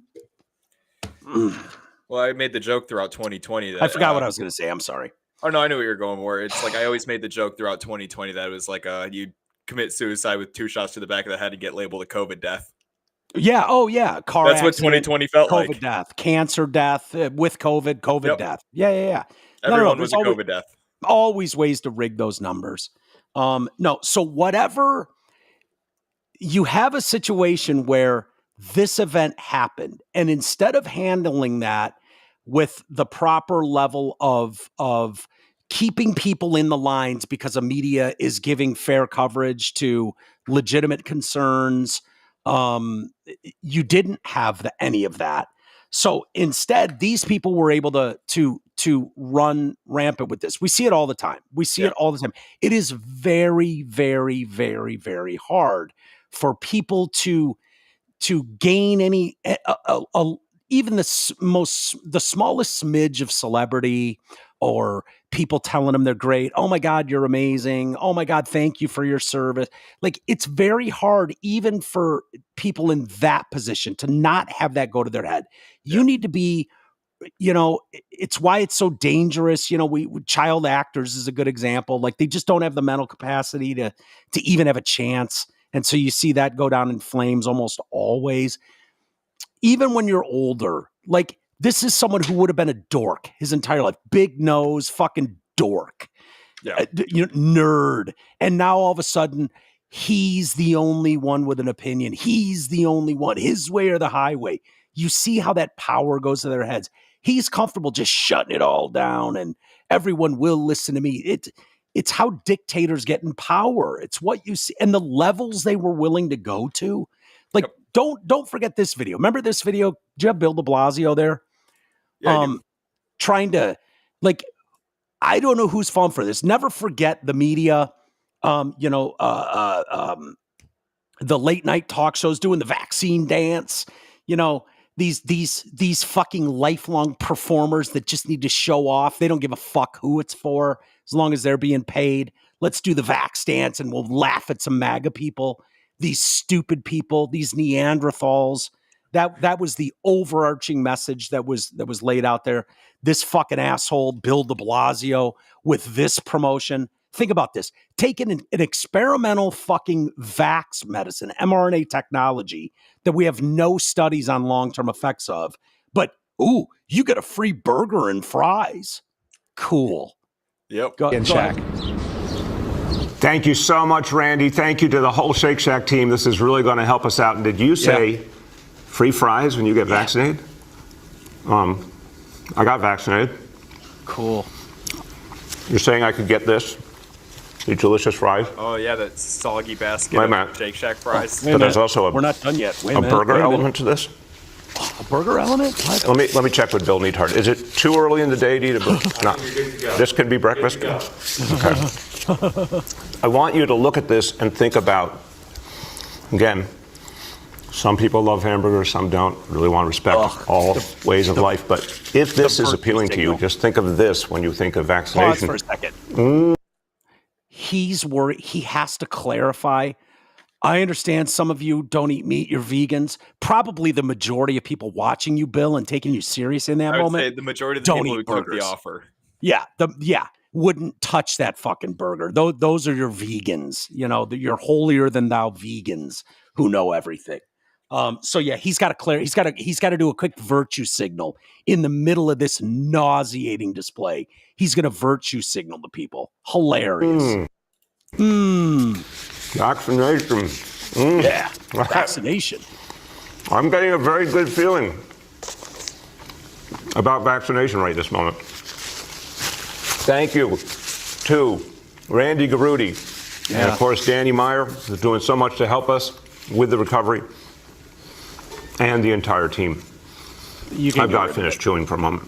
I made the joke throughout 2020 that I forgot what I was going to say. I'm sorry. Oh no, I knew what you were going for. It's like I always made the joke throughout 2020 that it was like you commit suicide with 2 shots to the back of the head and get labeled a COVID death. Yeah. Oh, yeah. Car That's what accident, 2020 felt COVID like. death, cancer death with COVID Yep. death. Yeah. Everyone There's was a COVID death. always ways to rig those numbers. No. So whatever, you have a situation where this event happened, and instead of handling that with the proper level of keeping people in the lines because a media is giving fair coverage to legitimate concerns, you didn't have any of that. So instead, these people were able to run rampant with this. We see it all the time. It all the time. It is very, very, very, very hard for people to gain any even the smallest smidge of celebrity, or people telling them they're great. Oh my God, you're amazing. Oh my God, thank you for your service. Like, it's very hard even for people in that position to not have that go to their head. You need to be, it's why it's so dangerous. Child actors is a good example. Like, they just don't have the mental capacity to even have a chance. And so you see that go down in flames almost always. Even when you're older, like, this is someone who would have been a dork his entire life. Big nose, fucking dork. Yeah. Nerd. And now all of a sudden, he's the only one with an opinion. He's the only one, his way or the highway. You see how that power goes to their heads. He's comfortable just shutting it all down, and everyone will listen to me. It's how dictators get in power. It's what you see, and the levels they were willing to go to. Like, don't forget this video. Remember this video? Did you have Bill de Blasio there? Yeah, trying to, like, I don't know who's falling for this. Never forget the media, the late night talk shows doing the vaccine dance, these fucking lifelong performers that just need to show off. They don't give a fuck who it's for as long as they're being paid. Let's do the vax dance and we'll laugh at some MAGA people. These stupid people, these Neanderthals. That was the overarching message that was laid out there. This fucking asshole, Bill de Blasio, with this promotion. Think about this. Taking an experimental fucking vax medicine, mRNA technology that we have no studies on long-term effects of, but, ooh, you get a free burger and fries. Cool. Yep. Go ahead. Thank you so much, Randy. Thank you to the whole Shake Shack team. This is really going to help us out. And did you say free fries when you get vaccinated? I got vaccinated. Cool. You're saying I could get this? These delicious fries? Oh, yeah, that soggy basket of Shake Shack fries. But there's also we're not done yet. a burger element to this? A burger element? What? Let me check with Bill Neathart. Is it too early in the day to eat a burger? No. This could be breakfast? Okay. I want you to look at this and think about, again, some people love hamburgers, some don't. Really want to respect all ways of life. But if this is appealing to you, just think of this when you think of vaccination. Pause for a second. He's worried. He has to clarify. I understand some of you don't eat meat. You're vegans. Probably the majority of people watching you, Bill, and taking you serious in that moment. I would say the majority of the people who took the offer. Yeah. Wouldn't touch that fucking burger. Those are your vegans. You're holier than thou vegans who know everything. So yeah, he's got to do a quick virtue signal in the middle of this nauseating display. He's going to virtue signal the people. Hilarious. Vaccination. Yeah, vaccination. I'm getting a very good feeling about vaccination right this moment. Thank you to Randy Garudi and, of course, Danny Meyer, who's doing so much to help us with the recovery, and the entire team. I've got to finish chewing for a moment.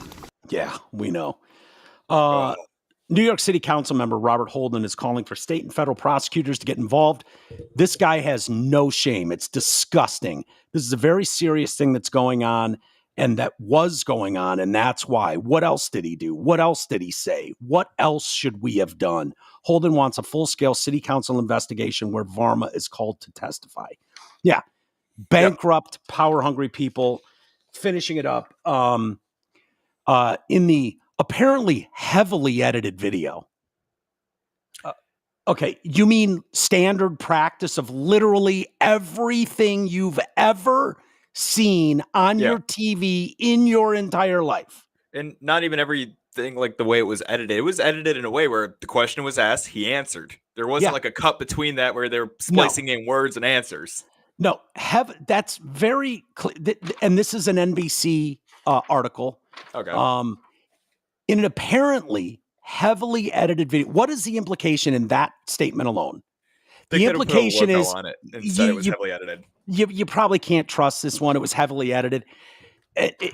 Yeah, we know. New York City Council member Robert Holden is calling for state and federal prosecutors to get involved. This guy has no shame. It's disgusting. This is a very serious thing that's going on, and that was going on, and that's why. What else did he do? What else did he say? What else should we have done? Holden wants a full-scale city council investigation where Varma is called to testify. Yeah. Bankrupt, power-hungry people finishing it up in the apparently heavily edited video. Okay, you mean standard practice of literally everything you've ever seen on your TV in your entire life? And not even everything like the way it was edited. It was edited in a way where the question was asked, he answered. There wasn't like a cut between that where they're splicing in words and answers. No, that's very clear. And this is an NBC article. Okay. In an apparently heavily edited video. What is the implication in that statement alone? The implication is on it and said it was heavily edited. You probably can't trust this one. It was heavily edited.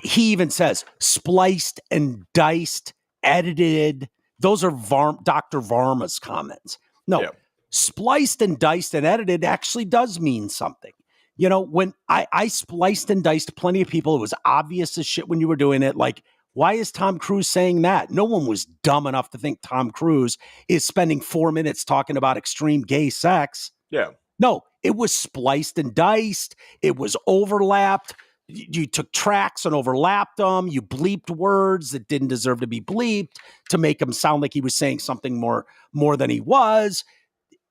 He even says spliced and diced, edited. Those are Dr. Varma's comments. No, spliced and diced and edited actually does mean something. You know, when I spliced and diced plenty of people, it was obvious as shit when you were doing it. Like, why is Tom Cruise saying that? No one was dumb enough to think Tom Cruise is spending 4 minutes talking about extreme gay sex. Yeah. No, it was spliced and diced. It was overlapped. You took tracks and overlapped them. You bleeped words that didn't deserve to be bleeped to make him sound like he was saying something more than he was.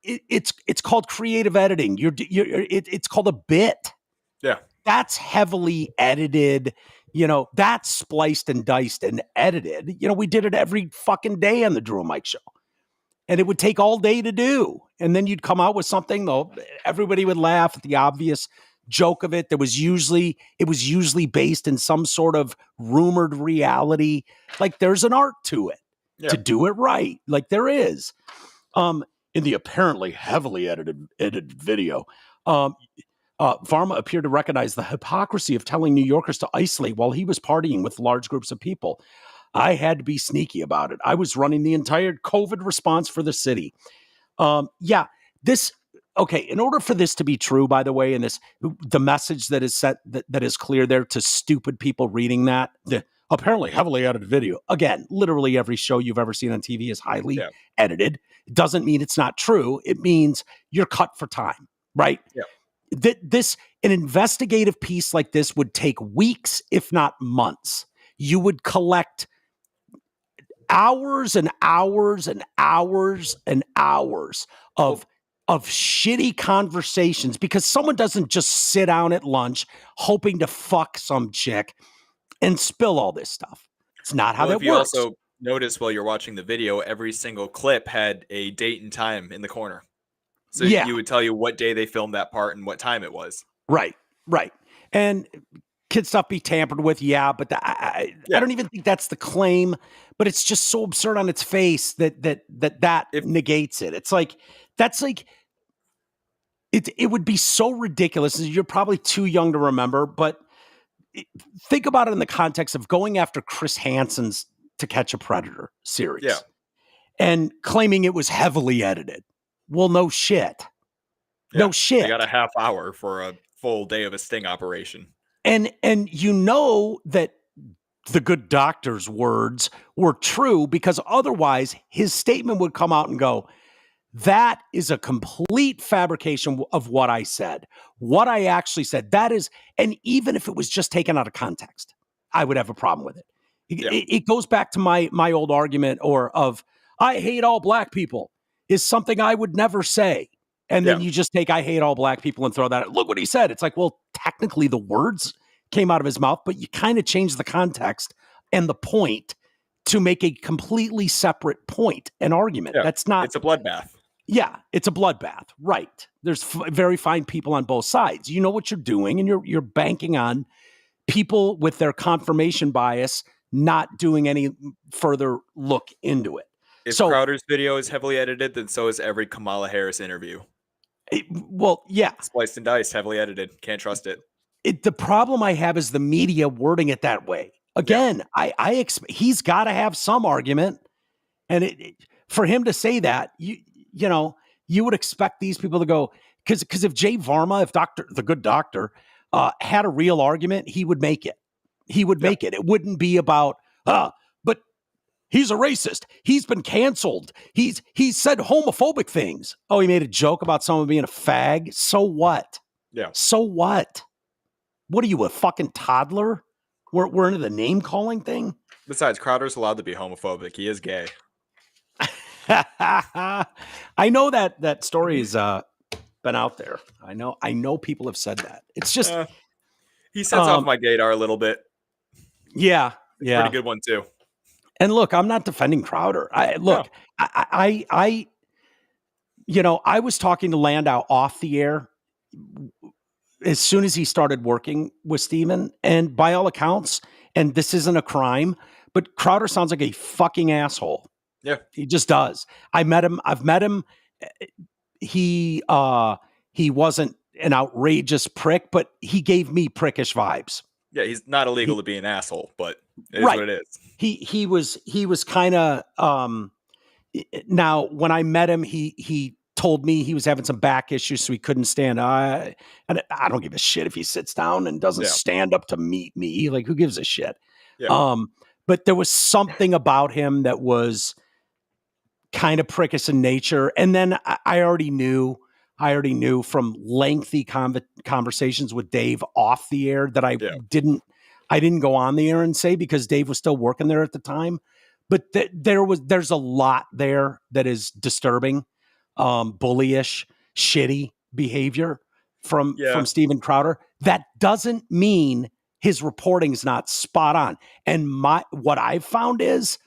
It's called creative editing. It's called a bit. Yeah. That's heavily edited. You know, that's spliced and diced and edited. You know, we did it every fucking day on the Drew and Mike show. And it would take all day to do. And then you'd come out with something, though, everybody would laugh at the obvious joke of it. It was usually based in some sort of rumored reality. Like, there's an art to it to do it right. Like there is. In the apparently heavily edited video, Varma appeared to recognize the hypocrisy of telling New Yorkers to isolate while he was partying with large groups of people. I had to be sneaky about it. I was running the entire COVID response for the city. In order for this to be true, by the way, and the message that is set that is clear there to stupid people reading that, the apparently heavily edited video. Again, literally every show you've ever seen on TV is highly edited. It doesn't mean it's not true. It means you're cut for time, right? Yeah. An investigative piece like this would take weeks, if not months. You would collect hours and hours and hours and hours of shitty conversations because someone doesn't just sit down at lunch hoping to fuck some chick and spill all this stuff. It's not how that works. You also notice while you're watching the video, every single clip had a date and time in the corner. So you would tell you what day they filmed that part and what time it was. Right. And could stuff be tampered with? Yeah, but I don't even think that's the claim. But it's just so absurd on its face that negates it. It's like it would be so ridiculous. You're probably too young to remember, but think about it in the context of going after Chris Hansen's To Catch a Predator series and claiming it was heavily edited. Well, no shit. Yeah, no shit. They got a half hour for a full day of a sting operation. And you know that the good doctor's words were true because otherwise his statement would come out and go, that is a complete fabrication of what I said. What I actually said, that is, and even if it was just taken out of context, I would have a problem with it. It goes back to my old argument of I hate all black people is something I would never say. And then you just take I hate all black people and throw that. Look what he said. It's like, well, technically the words came out of his mouth, but you kind of changed the context and the point to make a completely separate point, an argument. That's not. It's a bloodbath. Yeah, it's a bloodbath. Right. There's very fine people on both sides. You know what you're doing, and you're banking on people with their confirmation bias not doing any further look into it. If Crowder's video is heavily edited, then so is every Kamala Harris interview. Spliced and diced, heavily edited. Can't trust it. The problem I have is the media wording it that way. Again, he's got to have some argument, and for him to say that, you would expect these people to go because if Jay Varma, if the good doctor, had a real argument, he would make it. He would make it. It wouldn't be about but he's a racist. He's been canceled. He's said homophobic things. Oh, he made a joke about someone being a fag. So what? Yeah. So what? What are you, a fucking toddler? We're into the name calling thing. Besides, Crowder's allowed to be homophobic. He is gay. I know that story has been out there. I know people have said that. It's just he sets off my gaydar a little bit. Yeah, it's a pretty good one too. And look, I'm not defending Crowder. I was talking to Landau off the air as soon as he started working with Steven, and by all accounts, and this isn't a crime, but Crowder sounds like a fucking asshole. Yeah. He just does. I've met him. He wasn't an outrageous prick, but he gave me prickish vibes. Yeah, he's not illegal to be an asshole, but it is what it is. He was kind of now when I met him, he told me he was having some back issues, so he couldn't stand. And I don't give a shit if he sits down and doesn't stand up to meet me. Like, who gives a shit? Yeah. But there was something about him that was kind of prickish in nature. And then I already knew from lengthy conversations with Dave off the air that I didn't go on the air and say, because Dave was still working there at the time. But there's a lot there that is disturbing, bullyish, shitty behavior from Steven Crowder. That doesn't mean his reporting is not spot on. And what I've found is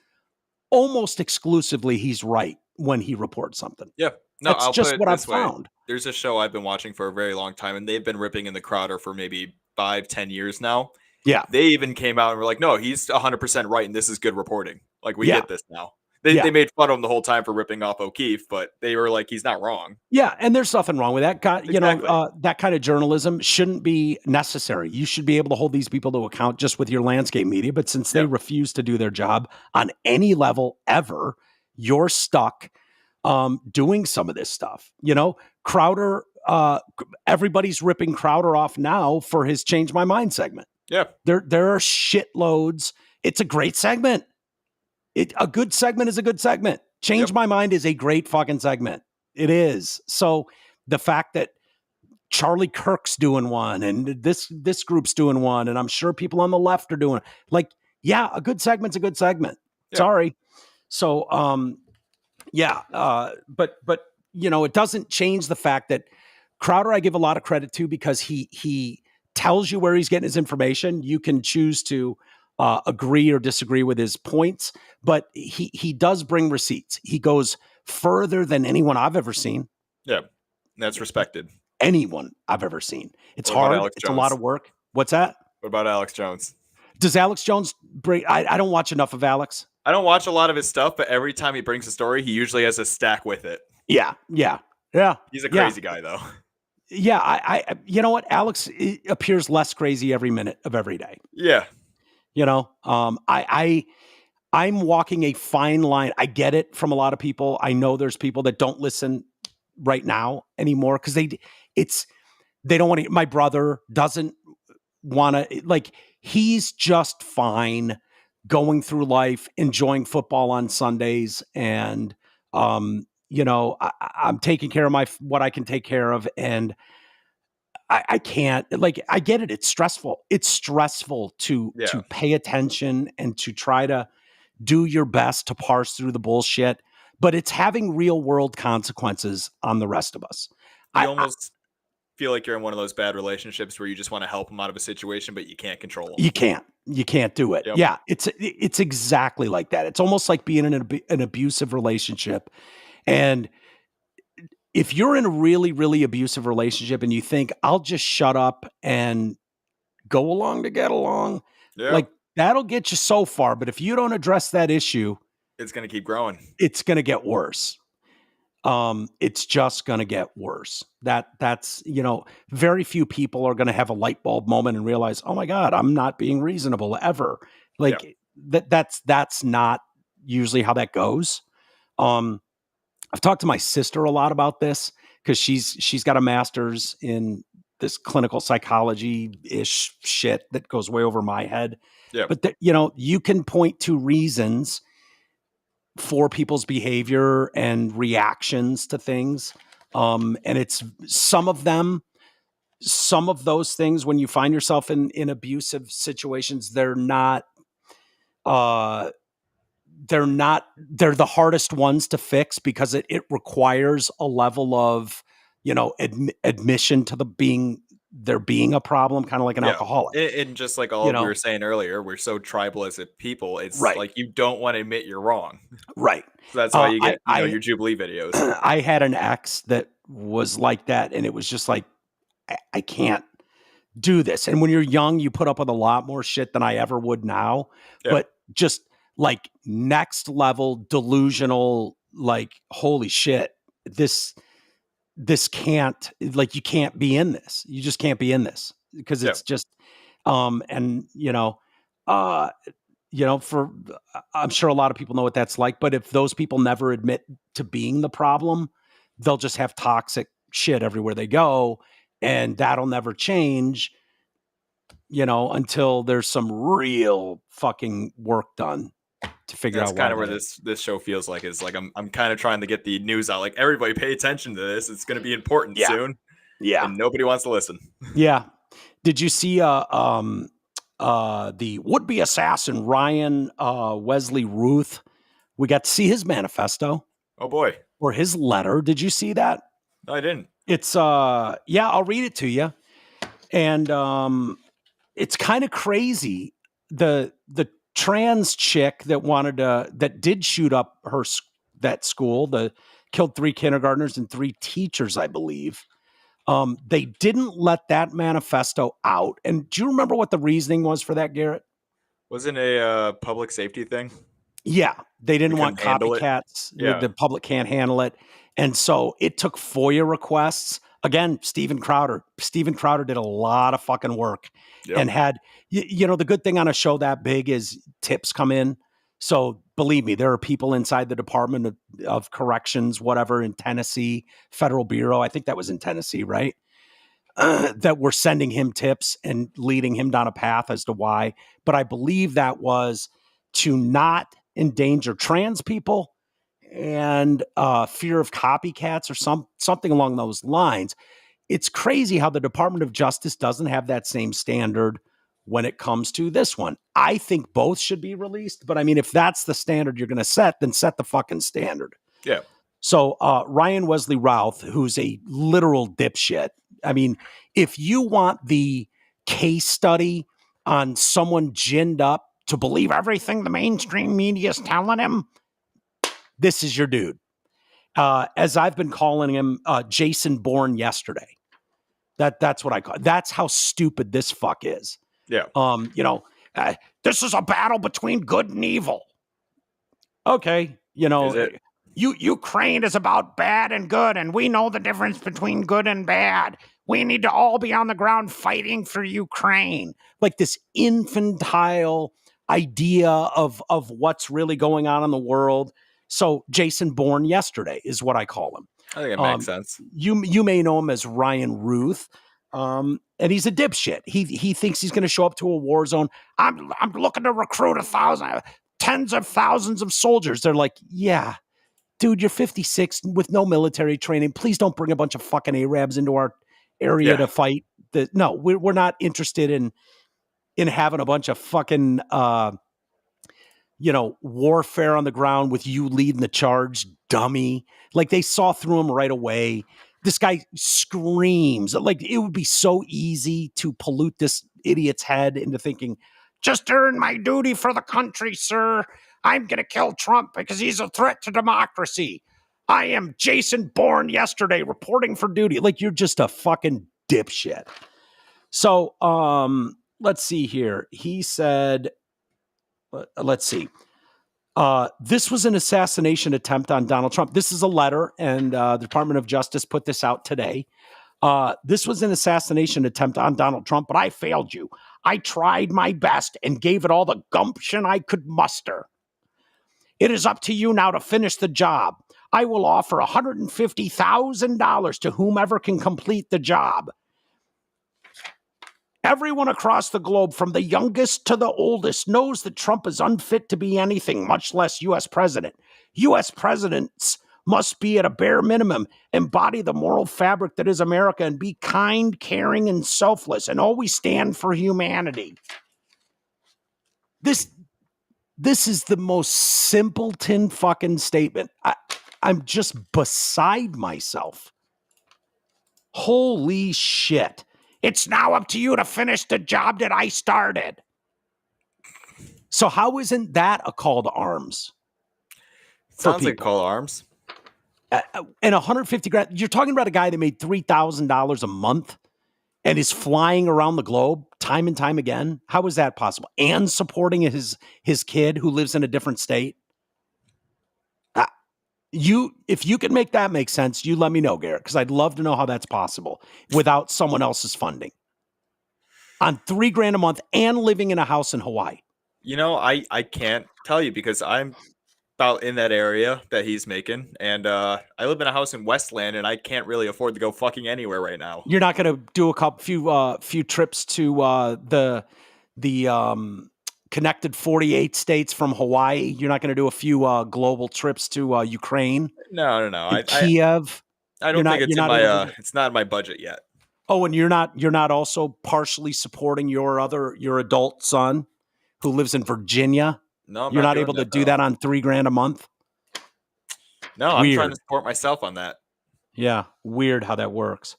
almost exclusively he's right when he reports something. Yeah. No, that's just what I've found. There's a show I've been watching for a very long time, and they've been ripping in the Crowder for maybe 5-10 years now. Yeah. They even came out and were like, no, he's 100% right, and this is good reporting. Like, we get this now. They made fun of him the whole time for ripping off O'Keefe, but they were like, he's not wrong. Yeah, and there's nothing wrong with that. That kind of journalism shouldn't be necessary. You should be able to hold these people to account just with your landscape media, but since they refuse to do their job on any level ever, you're stuck doing some of this stuff. Crowder, everybody's ripping Crowder off now for his Change My Mind segment. Yeah. There are shitloads. It's a great segment. A good segment is a good segment. Change My Mind is a great fucking segment. It is. So the fact that Charlie Kirk's doing one and this group's doing one, and I'm sure people on the left are doing a good segment's a good segment. Yeah. Sorry. So, but it doesn't change the fact that Crowder, I give a lot of credit to, because he tells you where he's getting his information. You can choose to agree or disagree with his points, but he does bring receipts. He goes further than anyone I've ever seen. Yeah, that's respected. Anyone I've ever seen. It's hard. It's a lot of work. What's that? What about Alex Jones? Does Alex Jones bring? I don't watch enough of Alex. I don't watch a lot of his stuff, but every time he brings a story, he usually has a stack with it. Yeah. He's a crazy guy, though. Yeah, I you know what? Alex appears less crazy every minute of every day. Yeah. I'm walking a fine line. I get it from a lot of people. I know there's people that don't listen right now anymore because they don't want to. My brother doesn't want to, he's just fine going through life, enjoying football on Sundays. And, I'm taking care of what I can take care of. And I can't, I get it. It's stressful. It's stressful to pay attention and to try to do your best to parse through the bullshit, but it's having real world consequences on the rest of us. I almost feel like you're in one of those bad relationships where you just want to help them out of a situation, but you can't control them. You can't do it. Yep. Yeah. It's exactly like that. It's almost like being in an abusive relationship. And if you're in a really, really abusive relationship and you think I'll just shut up and go along to get along, that'll get you so far. But if you don't address that issue, it's going to keep growing. It's going to get worse. It's just going to get worse. That's, very few people are going to have a light bulb moment and realize, oh my God, I'm not being reasonable ever. That's not usually how that goes. I've talked to my sister a lot about this because she's got a master's in this clinical psychology-ish shit that goes way over my head. Yeah. But you can point to reasons for people's behavior and reactions to things. And it's some of those things when you find yourself in abusive situations, they're not they're the hardest ones to fix because it requires a level of, admission to there being a problem, kind of like an alcoholic. And just like all we were saying earlier, we're so tribal as a people. It's like you don't want to admit you're wrong. Right. So that's why you get your Jubilee videos. I had an ex that was like that, and it was just like, I can't do this. And when you're young, you put up with a lot more shit than I ever would now. Yeah. But just like next level delusional, like, holy shit, this can't, like, you can't be in this. You just can't be in this because it's just, I'm sure a lot of people know what that's like, but if those people never admit to being the problem, they'll just have toxic shit everywhere they go. And that'll never change, until there's some real fucking work done to figure out. That's kind of where this show feels like is like I'm kind of trying to get the news out. Like, everybody pay attention to this. It's going to be important soon. Yeah, and nobody wants to listen. Yeah. Did you see the would-be assassin Ryan Wesley Ruth? We got to see his manifesto. Oh boy. Or his letter. Did you see that? No, I didn't. It's I'll read it to you. And it's kind of crazy. The trans chick that did shoot up that school, killed 3 kindergartners and 3 teachers, I believe. They didn't let that manifesto out. And do you remember what the reasoning was for that, Garrett? Wasn't a public safety thing? Yeah, they didn't want copycats. The public can't handle it. And so it took FOIA requests. Again, Steven Crowder did a lot of fucking work and had, the good thing on a show that big is tips come in. So believe me, there are people inside the Department of Corrections, whatever, in Tennessee, Federal Bureau. I think that was in Tennessee, right? That were sending him tips and leading him down a path as to why. But I believe that was to not endanger trans people and fear of copycats or something along those lines. It's crazy how the Department of Justice doesn't have that same standard when it comes to this one. I think both should be released, but I mean, if that's the standard you're going to set, then set the fucking standard. Yeah. So Ryan Wesley Routh, who's a literal dipshit. I mean, if you want the case study on someone ginned up to believe everything the mainstream media is telling him, this is your dude. As I've been calling him, Jason Bourne yesterday. That's what I call it. That's how stupid this fuck is. Yeah. This is a battle between good and evil. Okay. Ukraine is about bad and good, and we know the difference between good and bad. We need to all be on the ground fighting for Ukraine. Like this infantile idea of what's really going on in the world. So Jason Bourne yesterday is what I call him. I think it makes sense. You may know him as Ryan Ruth, and he's a dipshit. He thinks he's going to show up to a war zone. I'm looking to recruit tens of thousands of soldiers. They're like, yeah, dude, you're 56 with no military training. Please don't bring a bunch of fucking Arabs into our area to fight. No, we're not interested in having a bunch of fucking warfare on the ground with you leading the charge, dummy. Like, they saw through him right away. This guy screams. Like, it would be so easy to pollute this idiot's head into thinking, just doing my duty for the country, sir. I'm going to kill Trump because he's a threat to democracy. I am Jason Bourne yesterday reporting for duty. Like, you're just a fucking dipshit. So, let's see here. He said, let's see. This was an assassination attempt on Donald Trump. This is a letter, and the Department of Justice put this out today. This was an assassination attempt on Donald Trump, but I failed you. I tried my best and gave it all the gumption I could muster. It is up to you now to finish the job. I will offer $150,000 to whomever can complete the job. Everyone across the globe, from the youngest to the oldest, knows that Trump is unfit to be anything, much less U.S. president. U.S. presidents must be, at a bare minimum, embody the moral fabric that is America and be kind, caring, and selfless, and always stand for humanity. This This is the most simpleton fucking statement. I'm just beside myself. Holy shit. It's now up to you to finish the job that I started. So how isn't that a call to arms? Sounds like a call to arms. And 150 grand, you're talking about a guy that made $3,000 a month and is flying around the globe time and time again. How is that possible? And supporting his kid who lives in a different state. If you can make that make sense, you let me know, Garrett, because I'd love to know how that's possible without someone else's funding. On $3,000 a month and living in a house in Hawaii. You know, I can't tell you because I'm about in that area that he's making, and I live in a house in Westland, and I can't really afford to go fucking anywhere right now. You're not going to do a few trips to the connected 48 states from Hawaii. You're not going to do a few global trips to Ukraine. No. Kiev. I don't think it's in my it's not in my budget yet. Oh, and you're not also partially supporting your adult son who lives in Virginia. No, you're not able to do that on $3,000 a month. No, I'm trying to support myself on that. Yeah, weird how that works.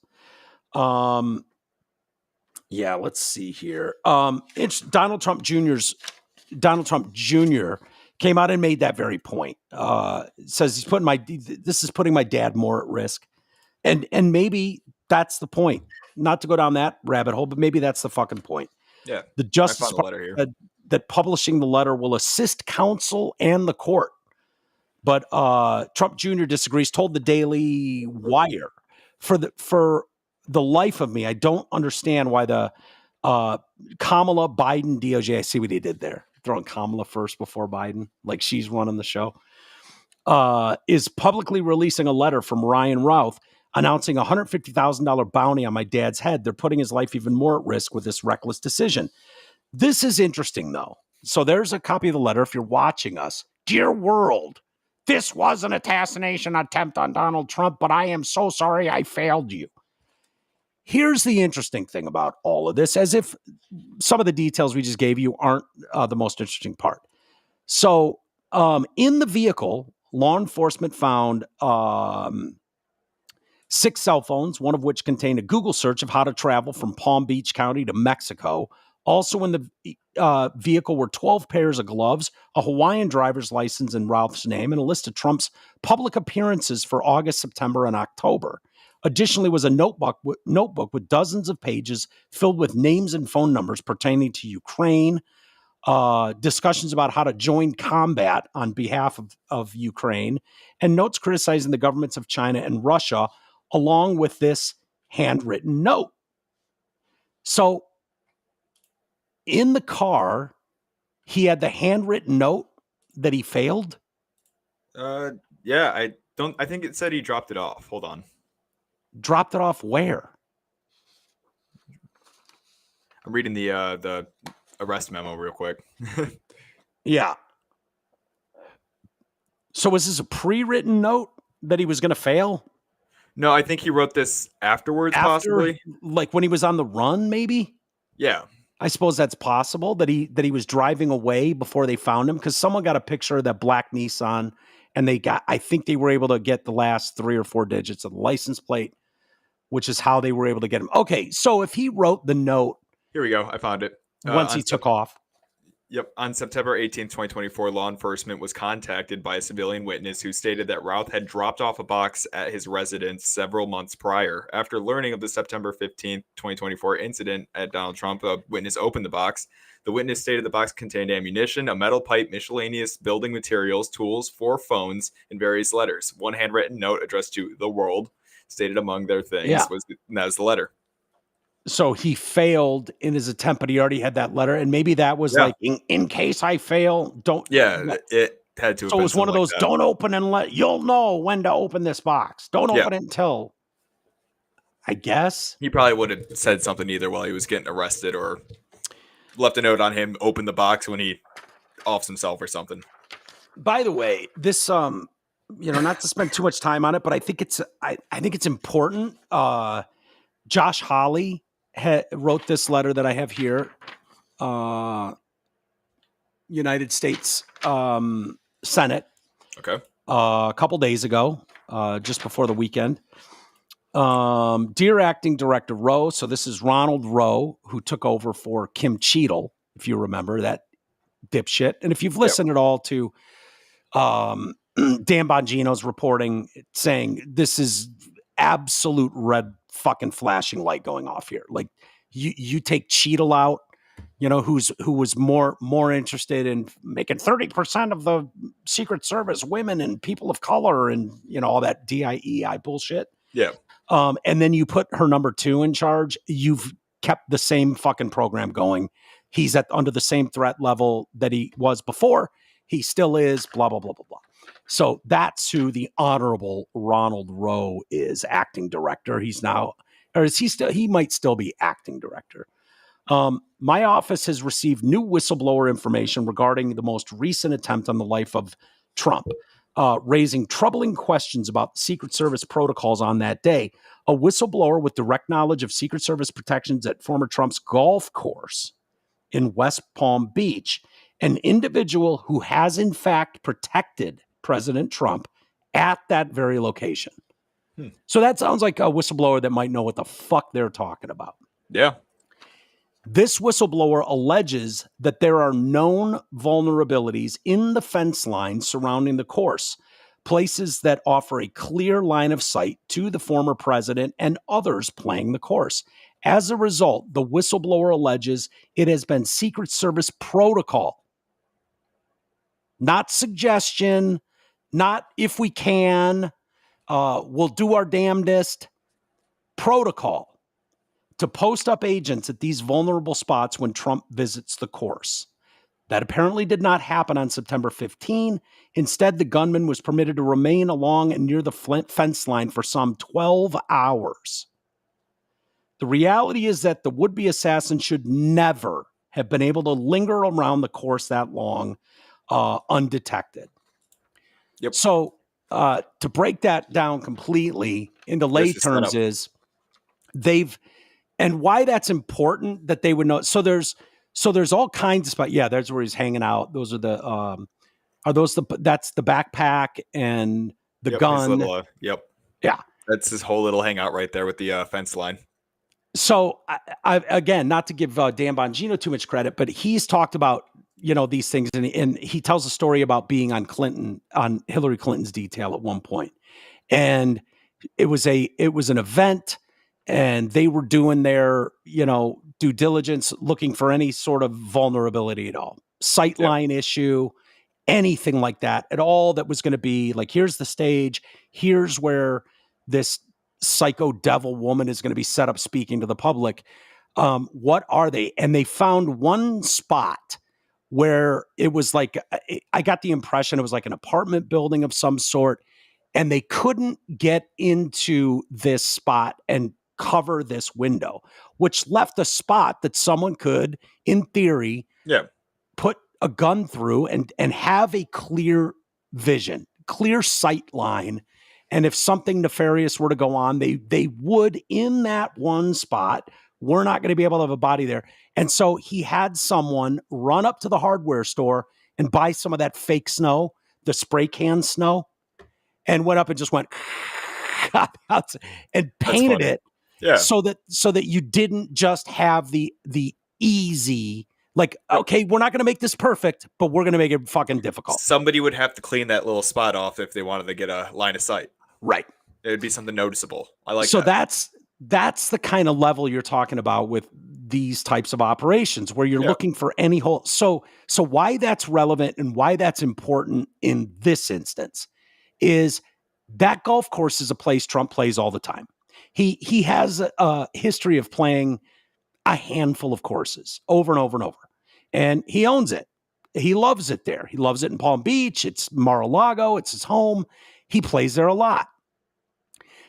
Yeah, let's see here. Donald Trump Jr. came out and made that very point. Says this is putting my dad more at risk. And maybe that's the point. Not to go down that rabbit hole, but maybe that's the fucking point. Yeah. The Justice Department said that publishing the letter will assist counsel and the court. But Trump Jr. disagrees, told the Daily Wire, for the life of me, I don't understand why the Kamala Biden DOJ, I see what he did there, throwing Kamala first before Biden, like she's running the show, is publicly releasing a letter from Ryan Routh announcing a $150,000 bounty on my dad's head. They're putting his life even more at risk with this reckless decision. This is interesting, though. So there's a copy of the letter if you're watching us. Dear world, this was an assassination attempt on Donald Trump, but I am so sorry I failed you. Here's the interesting thing about all of this, as if some of the details we just gave you aren't the most interesting part. So in the vehicle, law enforcement found 6 cell phones, one of which contained a Google search of how to travel from Palm Beach County to Mexico. Also in the vehicle were 12 pairs of gloves, a Hawaiian driver's license in Ralph's name, and a list of Trump's public appearances for August, September, and October. Additionally was a notebook with dozens of pages filled with names and phone numbers pertaining to Ukraine, discussions about how to join combat on behalf of Ukraine, and notes criticizing the governments of China and Russia, along with this handwritten note. So in the car, he had the handwritten note that he failed? Yeah, I think it said he dropped it off. Hold on. Dropped it off where? I'm reading the arrest memo real quick. Yeah. So was this a pre-written note that he was going to fail? No, I think he wrote this afterwards, possibly. Like when he was on the run, maybe? Yeah. I suppose that's possible that he was driving away before they found him, because someone got a picture of that black Nissan and I think they were able to get the last 3 or 4 digits of the license plate, which is how they were able to get him. Okay, so if he wrote the note. Here we go. I found it. Once he took off. Yep. On September 18th, 2024, law enforcement was contacted by a civilian witness who stated that Routh had dropped off a box at his residence several months prior. After learning of the September 15th, 2024 incident at Donald Trump, a witness opened the box. The witness stated the box contained ammunition, a metal pipe, miscellaneous building materials, tools, 4 phones, and various letters. One handwritten note addressed to the world stated among their things that was the letter. So he failed in his attempt, but he already had that letter. And maybe that was like, in case I fail, don't. Yeah, it had to. So it was one of those, don't open and you'll know when to open this box. Don't open it until, I guess. He probably would have said something either while he was getting arrested, or left a note on him, open the box when he offs himself or something. By the way, this, not to spend too much time on it, but I think it's important. Josh Hawley wrote this letter that I have here. United States Senate. Okay. A couple days ago, just before the weekend. Dear Acting Director Rowe, so this is Ronald Rowe, who took over for Kim Cheadle, if you remember that dipshit. And if you've listened at all to Dan Bongino's reporting, saying this is absolute red fucking flashing light going off here. Like you take Cheadle out, who was more interested in making 30% of the Secret Service women and people of color and, all that DIEI bullshit. Yeah. And then you put her number 2 in charge. You've kept the same fucking program going. He's under the same threat level that he was before. He still is, blah, blah, blah, blah, blah. So that's who the Honorable Ronald Rowe is, acting director. He's now, or is he still, he might still be acting director. My office has received new whistleblower information regarding the most recent attempt on the life of Trump, raising troubling questions about Secret Service protocols on that day. A whistleblower with direct knowledge of Secret Service protections at former Trump's golf course in West Palm Beach, an individual who has in fact protected President Trump at that very location. So that sounds like a whistleblower that might know what the fuck they're talking about. Yeah. This whistleblower alleges that there are known vulnerabilities in the fence line surrounding the course, places that offer a clear line of sight to the former president and others playing the course. As a result, the whistleblower alleges it has been Secret Service protocol, not suggestion, not if we can, we'll do our damnedest, protocol to post up agents at these vulnerable spots when Trump visits the course. That apparently did not happen on September 15. Instead, the gunman was permitted to remain along and near the fence line for some 12 hours. The reality is that the would-be assassin should never have been able to linger around the course that long undetected. Yep. So to break that down completely into lay terms is and why that's important that they would know. So there's all kinds of spots. Yeah, there's where he's hanging out. Those are that's the backpack and the gun. Little, yep. Yeah. That's his whole little hangout right there with the fence line. So I again, not to give Dan Bongino too much credit, but he's talked about, these things. And he tells a story about being on Hillary Clinton's detail at one point. And it was an event, and they were doing their, due diligence, looking for any sort of vulnerability at all, sightline issue, anything like that at all. That was going to be like, here's the stage. Here's where this psycho devil woman is going to be set up speaking to the public. What are they? And they found one spot where it was like, I got the impression it was like an apartment building of some sort, and they couldn't get into this spot and cover this window, which left a spot that someone could, in theory, put a gun through and have a clear vision, clear sight line. And if something nefarious were to go on, they would, in that one spot, we're not going to be able to have a body there. And so he had someone run up to the hardware store and buy some of that fake snow, the spray can snow, and went up and just went and painted it. Yeah. So that you didn't just have the easy, like, okay, we're not going to make this perfect, but we're going to make it fucking difficult. Somebody would have to clean that little spot off if they wanted to get a line of sight. Right. It would be something noticeable. I like so that. So that's the kind of level you're talking about with these types of operations, where you're looking for any hole. So why that's relevant and why that's important in this instance is that golf course is a place Trump plays all the time. He has a history of playing a handful of courses over and over and over, and he owns it. He loves it there. He loves it in Palm Beach. It's Mar-a-Lago. It's his home. He plays there a lot.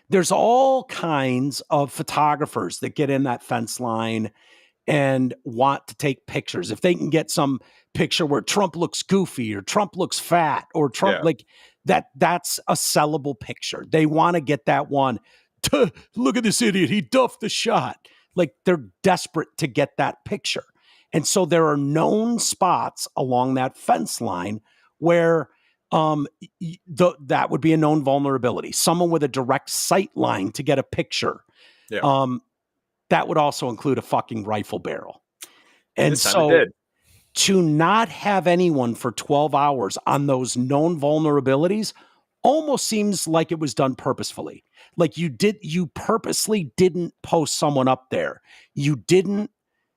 There's all kinds of photographers that get in that fence line and want to take pictures. If they can get some picture where Trump looks goofy or Trump looks fat or Trump like that's a sellable picture. They want to get that one. Look at this idiot. He duffed the shot. Like, they're desperate to get that picture. And so there are known spots along that fence line where that would be a known vulnerability. Someone with a direct sight line to get a picture. Yeah. That would also include a fucking rifle barrel. And This time so it did. to not have anyone for 12 hours on those known vulnerabilities almost seems like it was done purposefully. Like you purposely didn't post someone up there. You didn't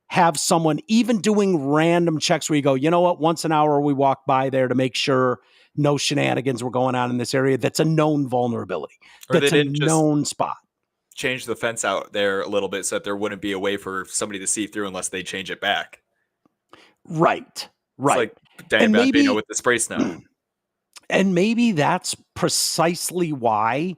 have someone even doing random checks where you go, you know what, once an hour we walk by there to make sure no shenanigans were going on in this area. That's a known vulnerability. Or That's they a didn't known spot. Change the fence out there a little bit so that there wouldn't be a way for somebody to see through unless they change it back. Right. It's like Dan Bambino with the spray snow. And maybe that's precisely why,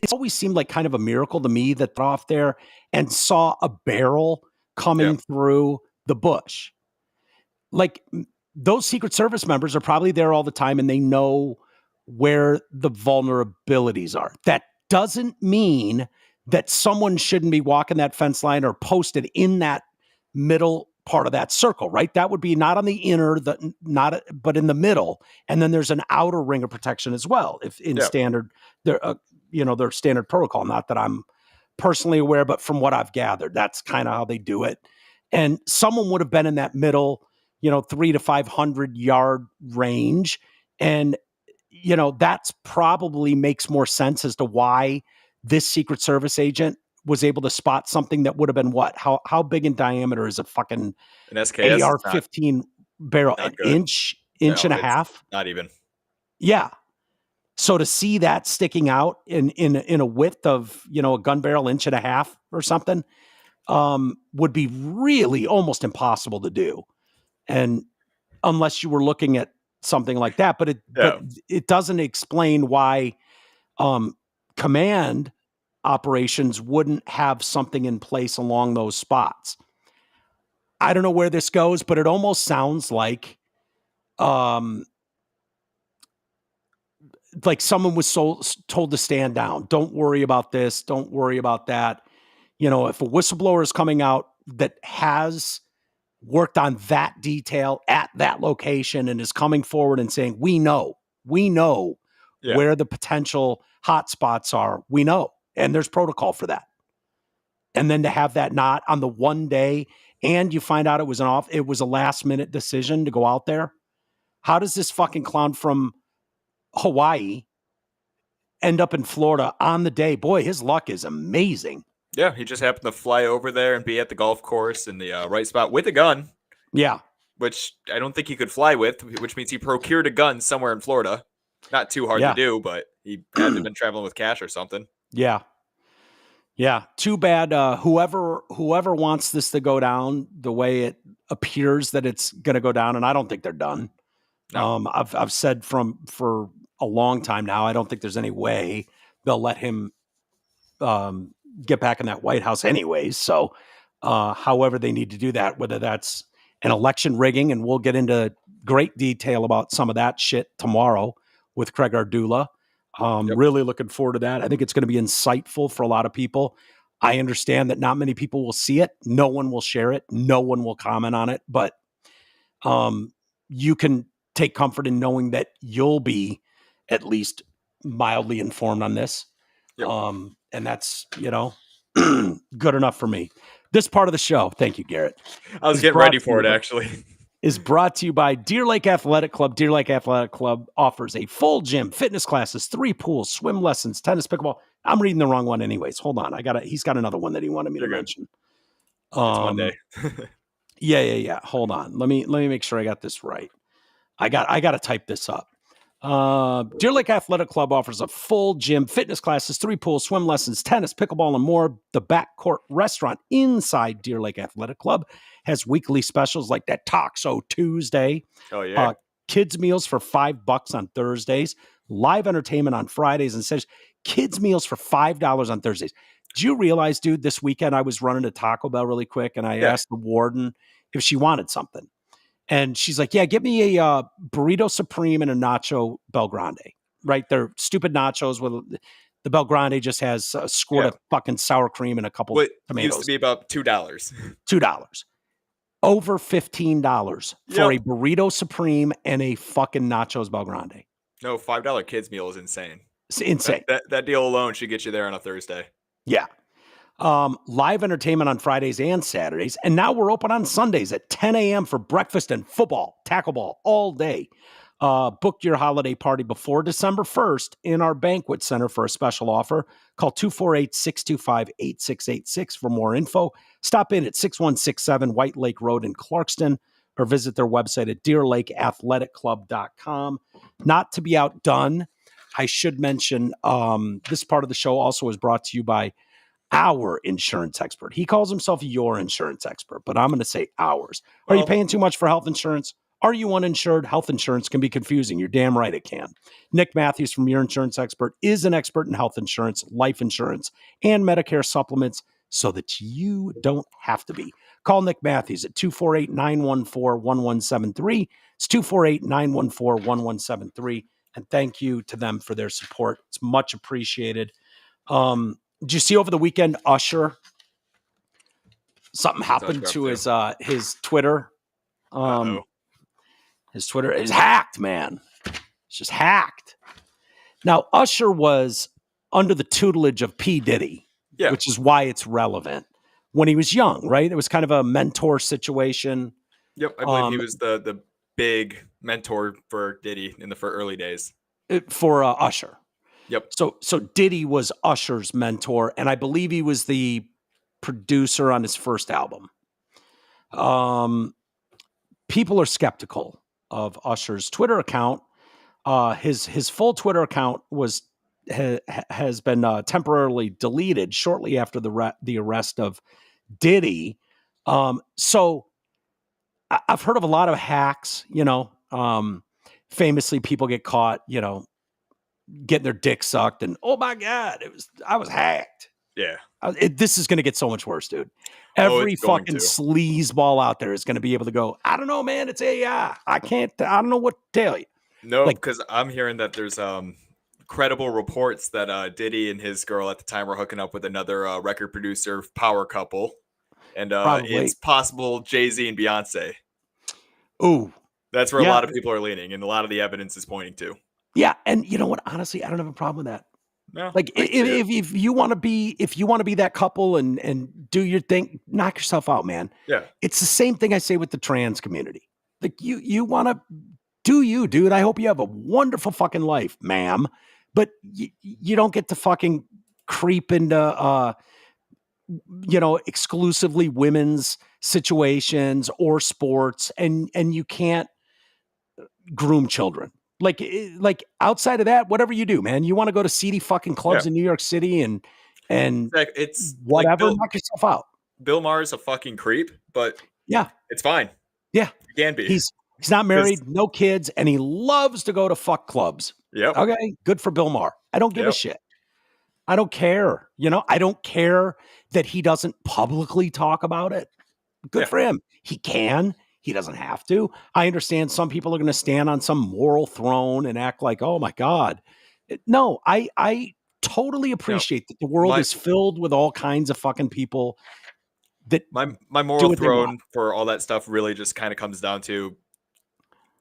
it's always seemed like kind of a miracle to me that they're off there and saw a barrel coming through the bush. Like those Secret Service members are probably there all the time and they know where the vulnerabilities are. That doesn't mean that someone shouldn't be walking that fence line or posted in that middle part of that circle, right? That would be not on the inner, but in the middle. And then there's an outer ring of protection as well. If in standard, their standard protocol, not that I'm personally aware, but from what I've gathered, that's kind of how they do it. And someone would have been in that middle, 300 to 500 yard range. And, that's probably makes more sense as to why this Secret Service agent was able to spot something that would have been what? How big in diameter is a fucking an SKS AR-15 barrel? An inch and a half? Not even. Yeah. So to see that sticking out in a width of, a gun barrel inch and a half or something, would be really almost impossible to do. And unless you were looking at something like that, but it doesn't explain why command operations wouldn't have something in place along those spots. I don't know where this goes, but it almost sounds like someone was told to stand down. Don't worry about this. Don't worry about that. If a whistleblower is coming out that has worked on that detail at that location and is coming forward and saying, we know where the potential hot spots are. We know. And there's protocol for that. And then to have that not on the one day and you find out it was a last minute decision to go out there. How does this fucking clown from Hawaii end up in Florida on the day? Boy, his luck is amazing. Yeah, he just happened to fly over there and be at the golf course in the right spot with a gun. Yeah. Which I don't think he could fly with, which means he procured a gun somewhere in Florida. Not too hard to do, but he had to have been traveling with cash or something. Yeah. Yeah. Too bad. Whoever wants this to go down the way it appears that it's going to go down, and I don't think they're done. No. I've said for a long time now, I don't think there's any way they'll let him get back in that White House anyways. So however they need to do that, whether that's an election rigging, and we'll get into great detail about some of that shit tomorrow with Craig Ardula. Really looking forward to that. I think it's going to be insightful for a lot of people. I understand that not many people will see it. No one will share it. No one will comment on it. But you can take comfort in knowing that you'll be at least mildly informed on this. Yep. And that's, good enough for me. This part of the show, thank you, Garrett. I was getting ready for it, actually. Is brought to you by Deer Lake Athletic Club. Deer Lake Athletic Club offers a full gym, fitness classes, 3 pools, swim lessons, tennis, pickleball. I'm reading the wrong one anyways. Hold on. He's got another one that he wanted me to mention. It's Monday. Yeah. Hold on. Let me make sure I got this right. I got to type this up. Deer Lake Athletic Club offers a full gym, fitness classes, 3 pools, swim lessons, tennis, pickleball, and more. The Backcourt restaurant inside Deer Lake Athletic Club has weekly specials like that Taco Tuesday. Oh, yeah. Kids meals for $5 on Thursdays, live entertainment on Fridays, and says kids meals for $5 on Thursdays. Do you realize, dude, this weekend I was running to Taco Bell really quick, and I asked the warden if she wanted something. And she's like, yeah, get me a burrito supreme and a nacho Bel Grande, right? They're stupid nachos with The Belgrande just has a squirt of fucking sour cream and a couple tomatoes. Used to be about $2. $2. Over $15 for a burrito supreme and a fucking nachos Belgrande. No, $5 kids meal is insane. It's insane. That deal alone should get you there on a Thursday. Yeah. Live entertainment on Fridays and Saturdays. And now we're open on Sundays at 10 a.m. for breakfast and football, tackle ball all day. Book your holiday party before December 1st in our banquet center for a special offer. Call 248-625-8686 for more info. Stop in at 6167 White Lake Road in Clarkston or visit their website at deerlakeathletic.club.com. Not to be outdone, I should mention this part of the show also is brought to you by our insurance expert. He calls himself your insurance expert, but I'm going to say ours. Are you paying too much for health insurance? Are you uninsured? Health insurance can be confusing. You're damn right it can. Nick Matthews from Your Insurance Expert is an expert in health insurance, life insurance, and Medicare supplements so that you don't have to be. Call Nick Matthews at 248-914-1173. It's 248-914-1173. And thank you to them for their support. It's much appreciated. Did you see over the weekend, Usher? Something happened to his Twitter. His Twitter is hacked, man. It's just hacked. Now, Usher was under the tutelage of P. Diddy, which is why it's relevant. When he was young, right? It was kind of a mentor situation. Yep, I believe he was the big mentor for Diddy in the early days. For Usher. Yep. So Diddy was Usher's mentor, and I believe he was the producer on his first album. People are skeptical of Usher's Twitter account. His full Twitter account has been temporarily deleted shortly after the arrest of Diddy. So I've heard of a lot of hacks. Famously, people get caught, getting their dick sucked, and oh my God, I was hacked. Yeah, this is going to get so much worse, dude. Every fucking sleazeball out there is going to be able to go, I don't know, man, it's AI. I don't know what to tell you. No, because I'm hearing that there's credible reports that Diddy and his girl at the time were hooking up with another record producer power couple. And it's possible Jay-Z and Beyonce. Ooh. That's where a lot of people are leaning, and a lot of the evidence is pointing to. Yeah, and you know what? Honestly, I don't have a problem with that. No, like if you want to be that couple and do your thing, knock yourself out, man. Yeah, it's the same thing I say with the trans community. Like you want to do you, dude. I hope you have a wonderful fucking life, ma'am. But you don't get to fucking creep into exclusively women's situations or sports, and you can't groom children. Like outside of that, whatever you do, man, you want to go to seedy fucking clubs in New York City and it's whatever, knock yourself out. Bill Maher is a fucking creep, but it's fine. Yeah, he can be. He's not married, no kids, and he loves to go to fuck clubs. Yep. Okay, good for Bill Maher. I don't give a shit. I don't care. I don't care that he doesn't publicly talk about it. Good for him. He can. He doesn't have to. I understand some people are going to stand on some moral throne and act like, oh my God. No, I totally appreciate that the world is filled with all kinds of fucking people that my moral throne for all that stuff really just kind of comes down to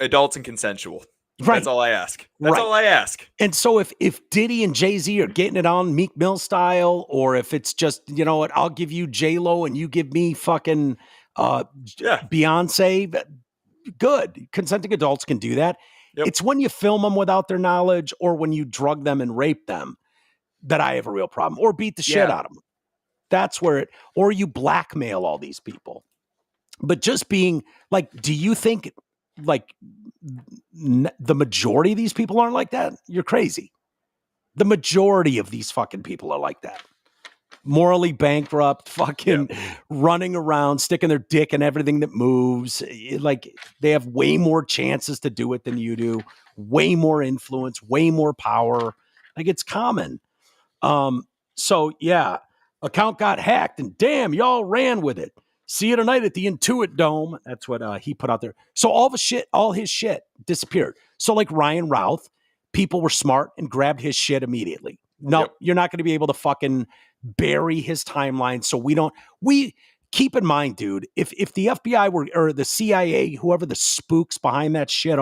adults and consensual. Right. That's all I ask. That's all I ask. And so if Diddy and Jay-Z are getting it on Meek Mill style, or if it's just, what, I'll give you J-Lo and you give me fucking Beyonce, good. Consenting adults can do that. Yep. It's when you film them without their knowledge or when you drug them and rape them that I have a real problem, or beat the shit out of them. That's where or you blackmail all these people. But just being like, do you think like the majority of these people aren't like that? You're crazy. The majority of these fucking people are like that. Morally bankrupt, fucking running around, sticking their dick in everything that moves. Like they have way more chances to do it than you do, way more influence, way more power. Like it's common. So yeah, account got hacked and damn, y'all ran with it. See you tonight at the Intuit Dome. That's what he put out there. So all his shit disappeared. So like Ryan Routh, people were smart and grabbed his shit immediately. No, you're not going to be able to fucking bury his timeline. So we keep in mind, dude, if the FBI or the CIA, whoever the spooks behind that shit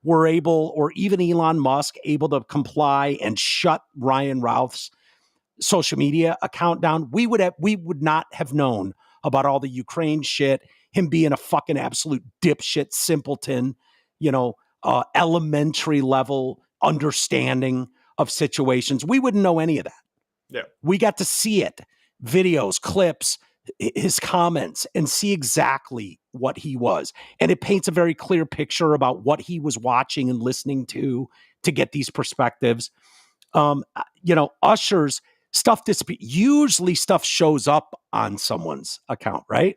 were able, or even Elon Musk able to comply and shut Ryan Routh's social media account down, we would not have known about all the Ukraine shit, him being a fucking absolute dipshit simpleton, elementary level understanding of situations. We wouldn't know any of that. Yeah. We got to see it, videos, clips, his comments, and see exactly what he was. And it paints a very clear picture about what he was watching and listening to get these perspectives. Usher's stuff disappears. Usually stuff shows up on someone's account, right?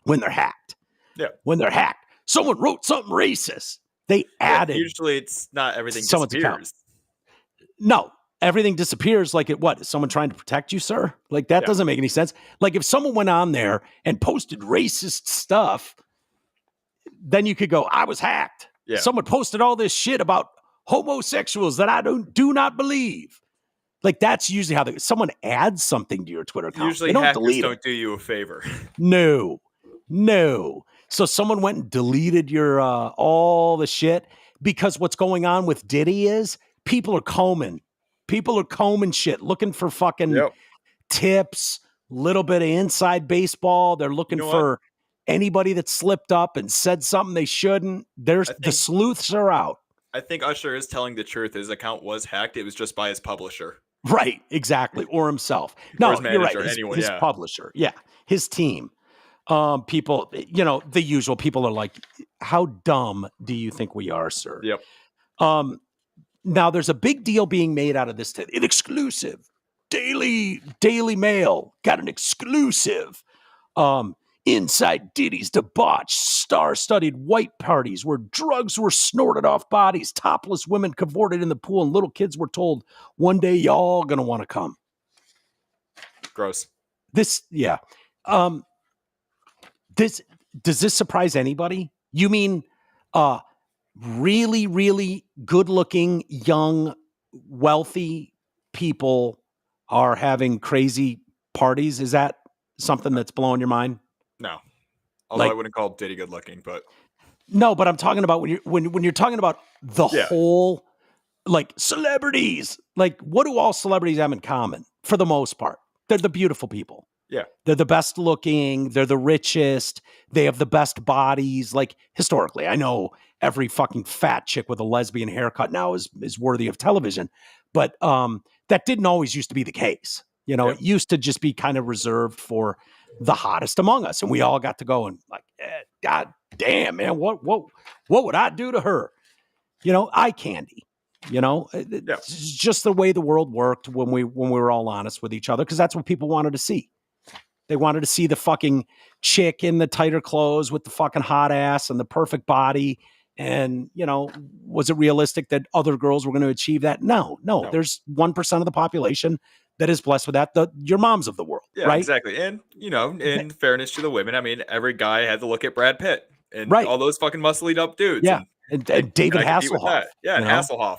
When they're hacked. Yeah. When they're hacked. Someone wrote something racist. They added. Usually it's not everything disappears. No, everything disappears. Like is someone trying to protect you, sir? Like that doesn't make any sense. Like if someone went on there and posted racist stuff, then you could go, I was hacked. Yeah. Someone posted all this shit about homosexuals that I do not believe. Like that's usually how someone adds something to your Twitter account. Usually hackers don't do you a favor. No. So someone went and deleted your all the shit, because what's going on with Diddy is people are combing shit, looking for fucking tips, little bit of inside baseball. They're looking for anybody that slipped up and said something they shouldn't. The sleuths are out. I think Usher is telling the truth. His account was hacked. It was just by his publisher. Right, exactly. Or himself. No, his manager, you're right. Anyone, his publisher. Yeah, his team. People, the usual people are like, how dumb do you think we are, sir? Yep. Now there's a big deal being made out of this. An exclusive. Daily Mail got an exclusive. Inside Diddy's debauched, star-studded white parties where drugs were snorted off bodies, topless women cavorted in the pool, and little kids were told, one day y'all gonna want to come. Gross. Does this surprise anybody? You mean really, really good-looking, young, wealthy people are having crazy parties? Is that something that's blowing your mind? No. Although I wouldn't call Diddy good looking, but no, but I'm talking about when you're talking about the whole, like, celebrities, like, what do all celebrities have in common for the most part? They're the beautiful people. Yeah. They're the best looking. They're the richest. They have the best bodies. Like, historically, I know every fucking fat chick with a lesbian haircut now is worthy of television, but that didn't always used to be the case. It used to just be kind of reserved for the hottest among us. And we all got to go and like, God damn, man, what would I do to her? Eye candy, It's just the way the world worked when we were all honest with each other. Cause that's what people wanted to see. They wanted to see the fucking chick in the tighter clothes with the fucking hot ass and the perfect body. And, was it realistic that other girls were going to achieve that? No. There's 1% of the population that is blessed with that. Your moms of the world, right? Exactly. And, in fairness to the women, I mean, every guy had to look at Brad Pitt and all those fucking muscly up dudes. Yeah. And David Hasselhoff. Yeah, and Hasselhoff.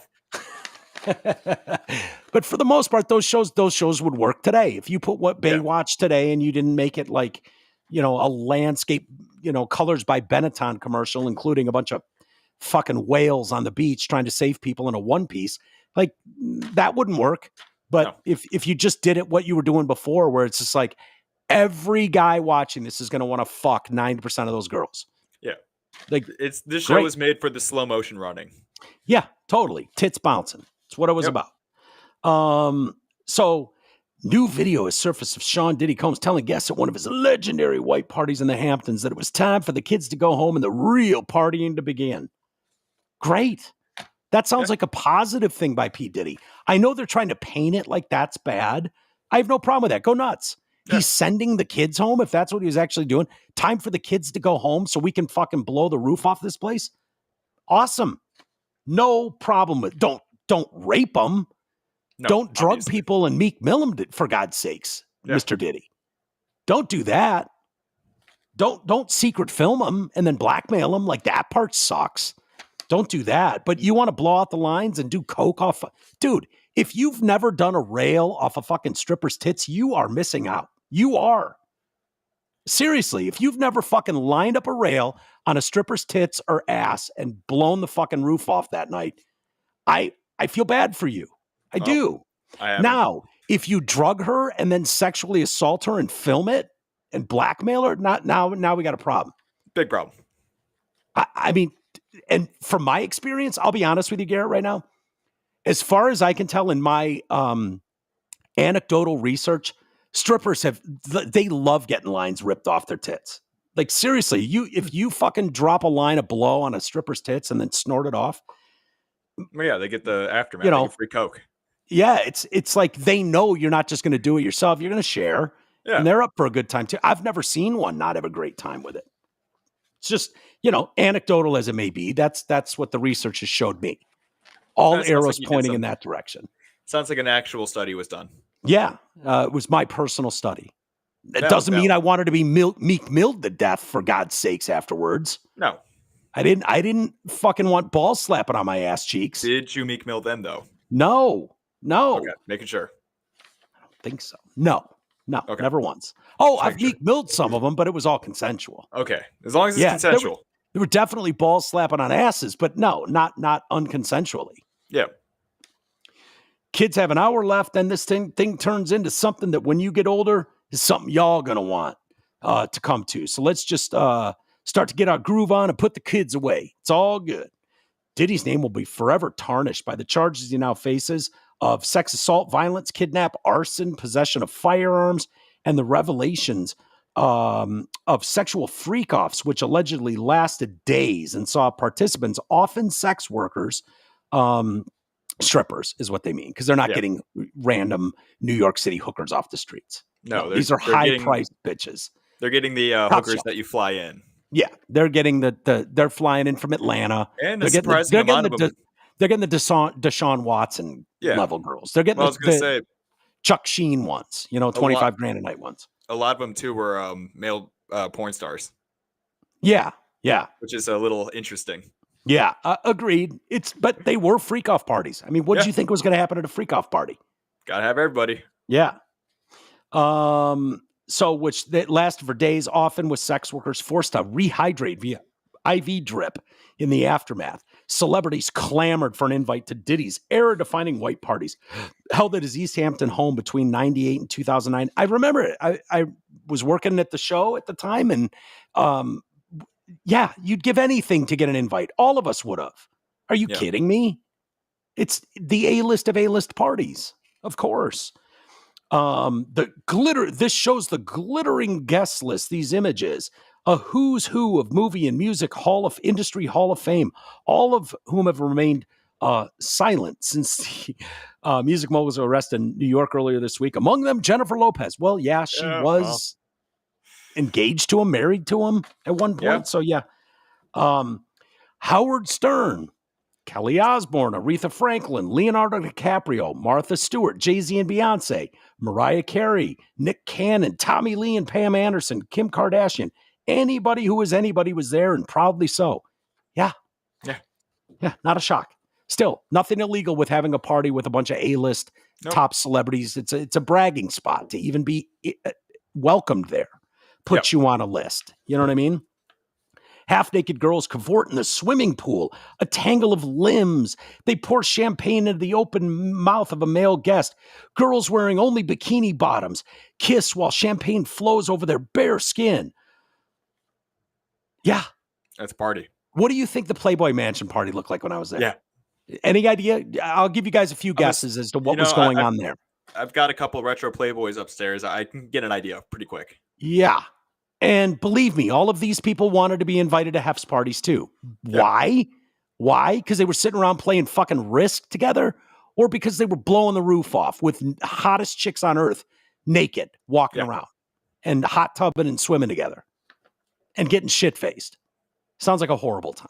But for the most part, those shows would work today. If you put what Baywatch today and you didn't make it like, a landscape, Colors by Benetton commercial, including a bunch of fucking whales on the beach trying to save people in a one piece, like, that wouldn't work. But if you just did it what you were doing before, where it's just like every guy watching this is going to want to fuck 90% of those girls. Yeah. Like, this show was made for the slow motion running. Yeah, totally. Tits bouncing. It's what it was about. So new video has surfaced of Sean Diddy Combs telling guests at one of his legendary white parties in the Hamptons that it was time for the kids to go home and the real partying to begin. Great. That sounds like a positive thing by P. Diddy. I know they're trying to paint it like that's bad. I have no problem with that. Go nuts. Yeah. He's sending the kids home, if that's what he was actually doing. Time for the kids to go home so we can fucking blow the roof off this place. Awesome. No problem with don't rape them. No, don't drug obviously. People and Meek Mill them, for God's sakes, Mr. Diddy. Don't do that. Don't secret film them and then blackmail them. Like, that part sucks. Don't do that. But you want to blow out the lines and do coke off. Dude, if you've never done a rail off a fucking stripper's tits, you are missing out. You are. Seriously, if you've never fucking lined up a rail on a stripper's tits or ass and blown the fucking roof off that night, I feel bad for you. I do. Now, if you drug her and then sexually assault her and film it and blackmail her, now we got a problem. Big problem. I mean, and from my experience, I'll be honest with you, Garrett, right now. As far as I can tell in my anecdotal research, strippers they love getting lines ripped off their tits. Like, seriously, if you fucking drop a line of blow on a stripper's tits and then snort it off. Well, yeah, they get the aftermath. They get free coke. Yeah, it's like they know you're not just going to do it yourself. You're going to share. Yeah. And they're up for a good time too. I've never seen one not have a great time with it. It's just, anecdotal as it may be. That's what the research has showed me. All arrows pointing in that direction. Sounds like an actual study was done. Yeah, it was my personal study. It doesn't mean I wanted to be Meek Milled to death, for God's sakes, afterwards. No. I didn't fucking want balls slapping on my ass cheeks. Did you Meek Mill them, though? No. Okay, making sure. I don't think so. No, okay. Never once. I've Meek Milled some of them, but it was all consensual. Okay, as long as it's consensual. There were definitely balls slapping on asses, but no, not unconsensually. Yeah. Kids have an hour left, and this thing turns into something that when you get older is something y'all gonna want to come to. So let's just start to get our groove on and put the kids away. It's all good. Diddy's name will be forever tarnished by the charges he now faces of sex assault, violence, kidnap, arson, possession of firearms, and the revelations of sexual freak-offs, which allegedly lasted days and saw participants, often sex workers, strippers is what they mean, because they're not getting random New York City hookers off the streets. No, these are high-priced bitches. They're getting the hookers that you fly in. Yeah, they're getting they're flying in from Atlanta. And they're getting the Deshaun Watson level girls. They're getting the Chuck Sheen ones, $25 grand a night ones. A lot of them too were male porn stars. Yeah. Which is a little interesting. Yeah, agreed. But they were freak-off parties. I mean, what did you think was going to happen at a freak-off party? Gotta have everybody. Yeah. So which that lasted for days, often with sex workers forced to rehydrate via IV drip in the aftermath. Celebrities clamored for an invite to Diddy's era-defining white parties held at his East Hampton home between 98 and 2009. I remember it. I was working at the show at the time, and you'd give anything to get an invite. All of us would have. Are you kidding me? It's the A-list of A-list parties, of course. This shows the glittering guest list, these images, a who's who of movie and music industry hall of fame, all of whom have remained silent since the music moguls were arrested in New York earlier this week. Among them, Jennifer Lopez. Well, she was engaged to him, married to him at one point. So Howard Stern, Kelly Osbourne, Aretha Franklin, Leonardo DiCaprio, Martha Stewart, Jay-Z and Beyonce, Mariah Carey, Nick Cannon, Tommy Lee and Pam Anderson, Kim Kardashian. Anybody who was anybody was there, and proudly so. Yeah, not a shock. Still, nothing illegal with having a party with a bunch of A-list top celebrities. It's a bragging spot to even be welcomed there. Put you on a list. You know what I mean? Half-naked girls cavort in the swimming pool, a tangle of limbs. They pour champagne into the open mouth of a male guest. Girls wearing only bikini bottoms kiss while champagne flows over their bare skin. Yeah. That's a party. What do you think the Playboy Mansion party looked like when I was there? Yeah. Any idea? I'll give you guys a few guesses as to what was going on there. I've got a couple retro Playboys upstairs. I can get an idea pretty quick. Yeah. And believe me, all of these people wanted to be invited to Hef's parties too. Yeah. Why? Because they were sitting around playing fucking Risk together, or because they were blowing the roof off with hottest chicks on earth, naked, walking around and hot tubbing and swimming together and getting shit-faced. Sounds like a horrible time.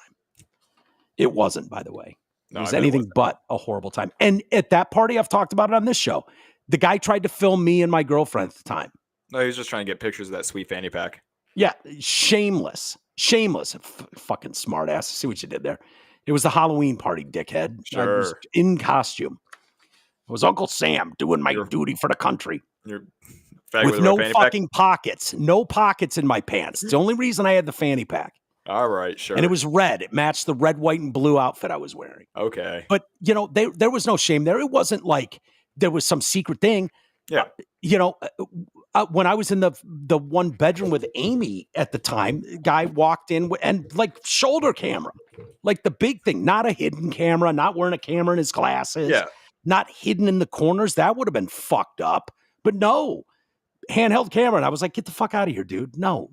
It wasn't, by the way. It was anything but a horrible time. And at that party, I've talked about it on this show, the guy tried to film me and my girlfriend at the time. No, he was just trying to get pictures of that sweet fanny pack. Yeah, shameless. Fucking smart ass. See what you did there. It was the Halloween party, dickhead. I was Sure. in costume. It was Uncle Sam doing my duty for the country. You're with no fucking pockets. No pockets in my pants. It's the only reason I had the fanny pack. All right, sure. And it was red. It matched the red, white, and blue outfit I was wearing. Okay. But, there was no shame there. It wasn't like there was some secret thing. Yeah. When I was in the one bedroom with Amy at the time, guy walked in and like shoulder camera, like the big thing, not a hidden camera, not wearing a camera in his glasses, not hidden in the corners. That would have been fucked up. But no, handheld camera. And I was like, get the fuck out of here, dude. No.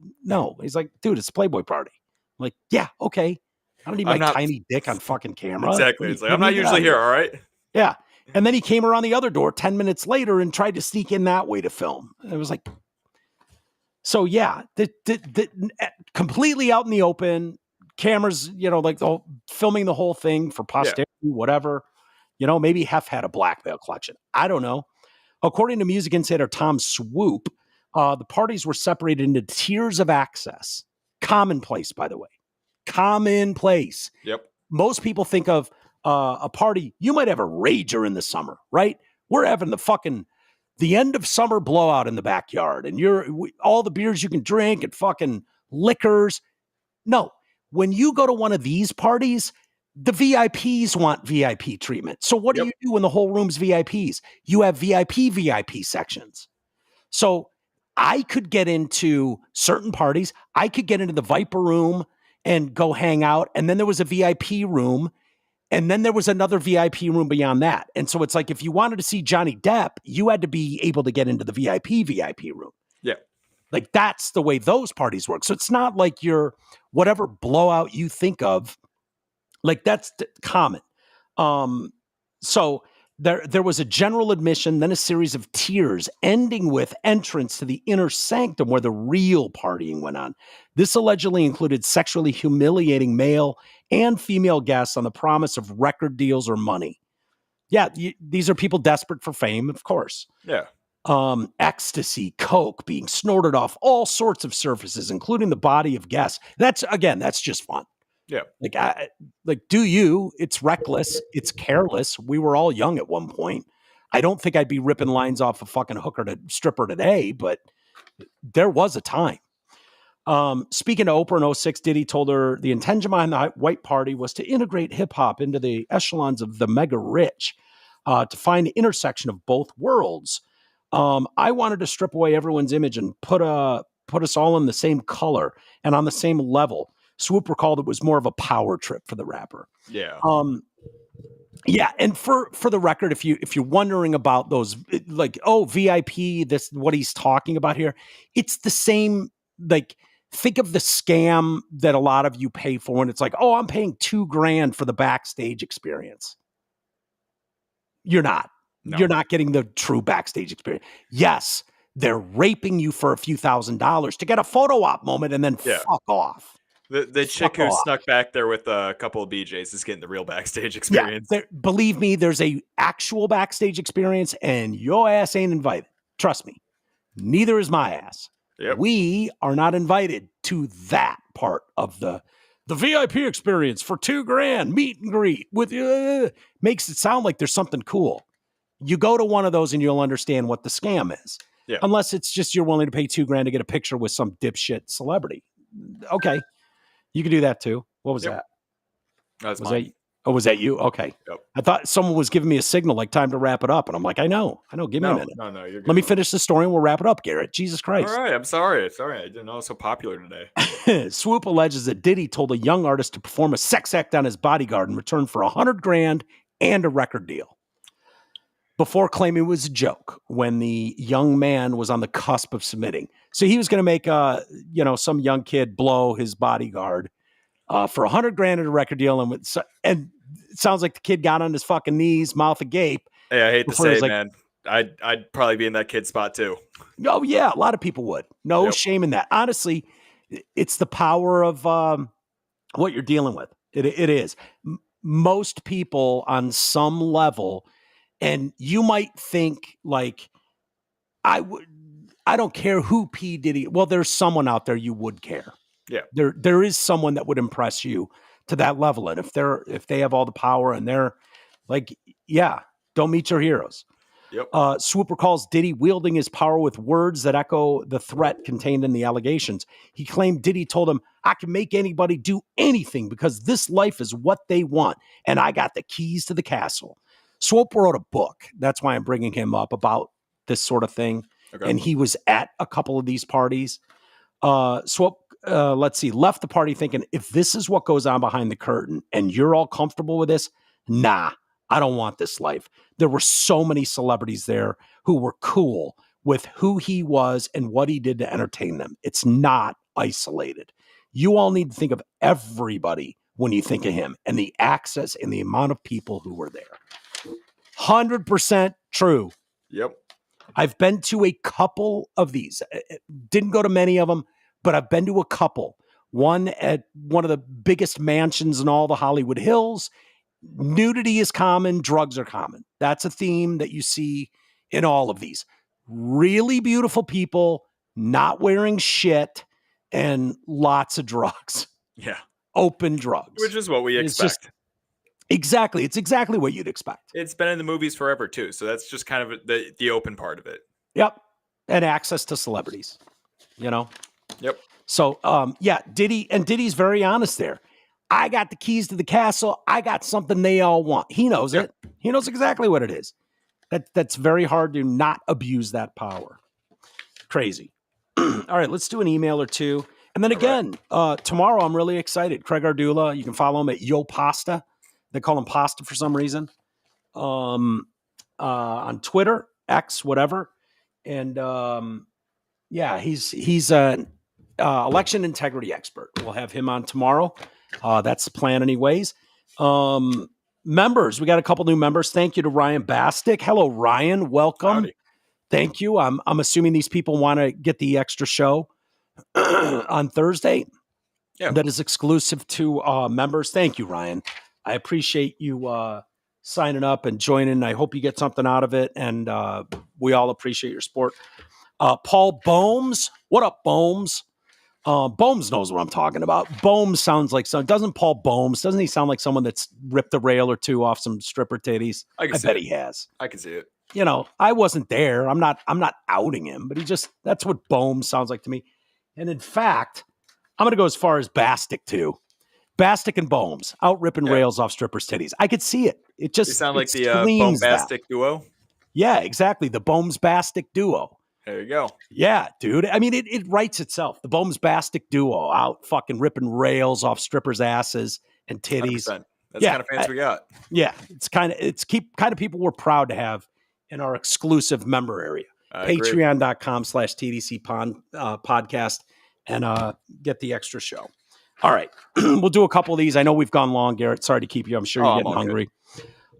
He's like, dude, it's a Playboy party. I'm like, yeah, okay. I don't need my tiny dick on fucking camera. Exactly. It's like, I'm not usually here, all right? Yeah. And then he came around the other door 10 minutes later and tried to sneak in that way to film. It was like, so yeah, completely out in the open, cameras, like filming the whole thing for posterity, whatever. Maybe Hef had a blackmail collection. I don't know. According to music insider Tom Swoop, the parties were separated into tiers of access. Commonplace, by the way. Commonplace. Yep. Most people think of a party. You might have a rager in the summer, right? We're having the end of summer blowout in the backyard, and all the beers you can drink and fucking liquors. No, when you go to one of these parties, the VIPs want VIP treatment. So what do you do when the whole room's VIPs? You have VIP sections. So I could get into certain parties. I could get into the Viper room and go hang out. And then there was a VIP room. And then there was another VIP room beyond that. And so it's like, if you wanted to see Johnny Depp, you had to be able to get into the VIP room. Yeah. Like that's the way those parties work. So it's not like your whatever blowout you think of, like that's common. So there was a general admission, then a series of tiers, ending with entrance to the inner sanctum where the real partying went on. This allegedly included sexually humiliating male and female guests on the promise of record deals or money. Yeah, these are people desperate for fame, of course. Yeah. Ecstasy, coke being snorted off all sorts of surfaces, including the body of guests. That's just fun. Yeah. Do you? It's reckless. It's careless. We were all young at one point. I don't think I'd be ripping lines off a fucking hooker to stripper today, but there was a time. Speaking to Oprah in 2006, Diddy told her the intention behind the white party was to integrate hip hop into the echelons of the mega rich, to find the intersection of both worlds. I wanted to strip away everyone's image and put us all in the same color and on the same level. Swoop recalled it was more of a power trip for the rapper. Yeah. Yeah. And for the record, if you're wondering about those, like, VIP, this, what he's talking about here, it's the same, like, think of the scam that a lot of you pay for when it's like, I'm paying $2,000 for the backstage experience. You're not. No. You're not getting the true backstage experience. Yes, they're raping you for a few $1,000s to get a photo op moment and then fuck off. The chick who snuck back there with a couple of BJs is getting the real backstage experience. Yeah, believe me, there's a actual backstage experience, and your ass ain't invited. Trust me. Neither is my ass. Yep. We are not invited to that part of the VIP experience for $2,000, meet and greet with makes it sound like there's something cool. You go to one of those and you'll understand what the scam is. Yeah. Unless it's just you're willing to pay $2,000 to get a picture with some dipshit celebrity. Okay. You can do that too. What was that? Was mine. Was that you? Okay. Yep. I thought someone was giving me a signal like time to wrap it up. And I'm like, I know. Give me a minute. No, you're good. Let me finish the story and we'll wrap it up, Garrett. Jesus Christ. All right. I'm sorry. I didn't know it was so popular today. Swoop alleges that Diddy told a young artist to perform a sex act on his bodyguard in return for $100,000 and a record deal, before claiming it was a joke when the young man was on the cusp of submitting. So he was going to make some young kid blow his bodyguard for $100,000 and a record deal. And it sounds like the kid got on his fucking knees, mouth agape. Hey, I hate to say it, man. I'd probably be in that kid's spot too. Oh yeah. A lot of people would. No shame in that. Honestly, it's the power of what you're dealing with. It is. Most people on some level, and you might think like, I don't care who P. Diddy. Well, there's someone out there you would care. Yeah. There is someone that would impress you to that level. And if they have all the power and they're like, yeah, don't meet your heroes. Yep. Swoop recalls Diddy wielding his power with words that echo the threat contained in the allegations. He claimed Diddy told him, I can make anybody do anything because this life is what they want. And I got the keys to the castle. Swoop wrote a book. That's why I'm bringing him up about this sort of thing. Okay. And he was at a couple of these parties. Swoop, let's see, left the party thinking, if this is what goes on behind the curtain and you're all comfortable with this, nah, I don't want this life. There were so many celebrities there who were cool with who he was and what he did to entertain them. It's not isolated. You all need to think of everybody when you think of him and the access and the amount of people who were there. 100% true. Yep. I've been to a couple of these. Didn't go to many of them, but I've been to a couple. One at one of the biggest mansions in all the Hollywood Hills. Nudity is common. Drugs are common. That's a theme that you see in all of these. Really beautiful people, not wearing shit, and lots of drugs. Yeah. Open drugs. Which is what we expect. Exactly. It's exactly what you'd expect. It's been in the movies forever, too. So that's just kind of the open part of it. Yep. And access to celebrities, you know? Yep. So, Diddy's very honest there. I got the keys to the castle. I got something they all want. He knows it. He knows exactly what it is. That's very hard to not abuse that power. Crazy. All right, let's do an email or two. And then again, tomorrow I'm really excited. Craig Ardula, you can follow him at Yo Pasta. They call him Pasta for some reason. On Twitter, X, whatever. And he's an election integrity expert. We'll have him on tomorrow. That's the plan anyways. Members, we got a couple new members. Thank you to Ryan Bastick. Hello, Ryan. Welcome. Howdy. Thank you. I'm assuming these people want to get the extra show on Thursday. Yeah. That is exclusive to members. Thank you, Ryan. I appreciate you signing up and joining. I hope you get something out of it. And we all appreciate your support. Paul Bohms. What up, Bohms? Bohms knows what I'm talking about. Bohms sounds like doesn't Paul Bohms, doesn't he sound like someone that's ripped a rail or two off some stripper titties? I bet he has. I can see it. You know, I wasn't there. I'm not outing him, but that's what Bohms sounds like to me. And in fact, I'm going to go as far as Bastick too. Bastick and Bohms out ripping rails off strippers' titties. I could see it. It just sound like the Bohms-Bastick duo. Yeah, exactly. The Bohms-Bastick duo. There you go. Yeah, dude. I mean, it writes itself. The Bohms-Bastick duo out fucking ripping rails off strippers' asses and titties. 100%. That's the kind of fans we got. Yeah, it's kind of people we're proud to have in our exclusive member area. Patreon.com/TDC podcast and get the extra show. All right. We'll do a couple of these. I know we've gone long, Garrett. Sorry to keep you. I'm sure you're getting hungry.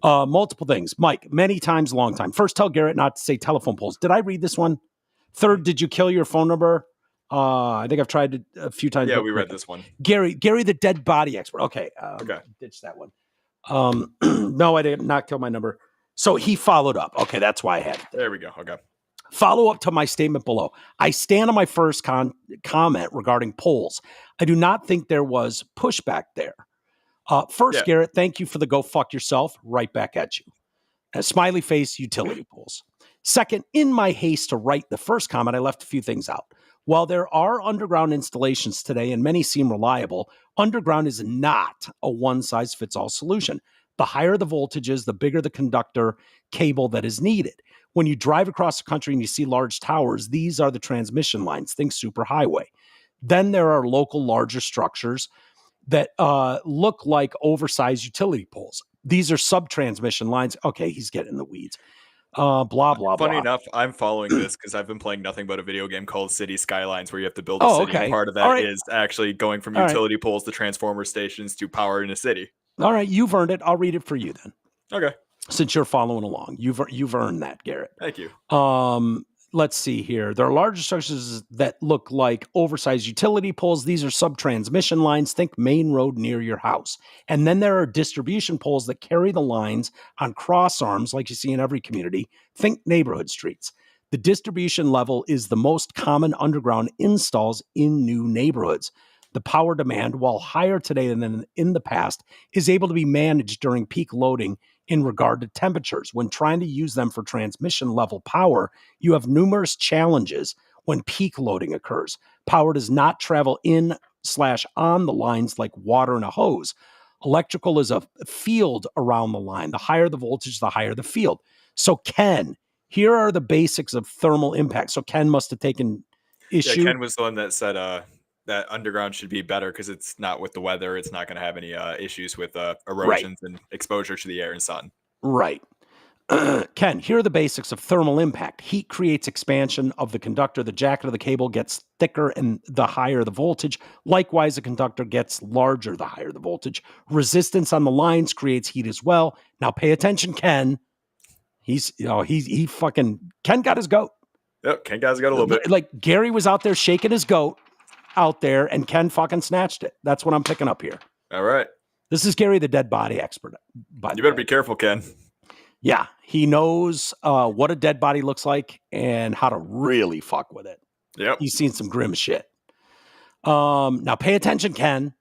Multiple things. Mike, many times, long time. First, tell Garrett not to say telephone poles. Did I read this one? Third, did you kill your phone number? I think I've tried it a few times. Yeah, we read this one. Gary, the dead body expert. Okay. Ditch that one. No, I did not kill my number. So he followed up. Okay, that's why I had it. There we go. Okay. Follow up to my statement below. I stand on my first comment regarding polls. I do not think there was pushback there. First, Garrett, thank you for the go fuck yourself. Right back at you. A smiley face, utility poles. Second, in my haste to write the first comment, I left a few things out. While there are underground installations today and many seem reliable, underground is not a one-size-fits-all solution. The higher the voltages, the bigger the conductor cable that is needed. When you drive across the country and you see large towers, these are the transmission lines. Think superhighway. Then there are local larger structures that look like oversized utility poles. These are sub-transmission lines. Okay, he's getting in the weeds. Blah, blah, blah. Funny enough, I'm following this because I've been playing nothing but a video game called City Skylines where you have to build a city. Okay. And part of that is actually going from utility poles to transformer stations to power in a city. All right, you've earned it. I'll read it for you then. Okay. Since you're following along. You've earned that, Garrett. Thank you. Let's see here. There are larger structures that look like oversized utility poles. These are sub-transmission lines. Think main road near your house. And then there are distribution poles that carry the lines on cross arms like you see in every community. Think neighborhood streets. The distribution level is the most common underground installs in new neighborhoods. The power demand, while higher today than in the past, is able to be managed during peak loading in regard to temperatures. When trying to use them for transmission level power, you have numerous challenges when peak loading occurs. Power does not travel in/on the lines like water in a hose. Electrical is a field around the line. The higher the voltage, the higher the field. So Ken, here are the basics of thermal impact. So Ken must have taken issue. Yeah, Ken was the one that said that underground should be better because it's not with the weather. It's not going to have any issues with erosions and exposure to the air and sun. Right. Ken, here are the basics of thermal impact. Heat creates expansion of the conductor. The jacket of the cable gets thicker and the higher the voltage. Likewise, the conductor gets larger the higher the voltage. Resistance on the lines creates heat as well. Now pay attention, Ken. Ken got his goat. Yep, Ken got his goat a little bit. Like Gary was out there shaking his goat out there and Ken fucking snatched it. That's what I'm picking up here. All right. This is Gary, the dead body expert. You better be careful, Ken. Yeah, he knows what a dead body looks like and how to really fuck with it. Yep. He's seen some grim shit. Now pay attention, Ken.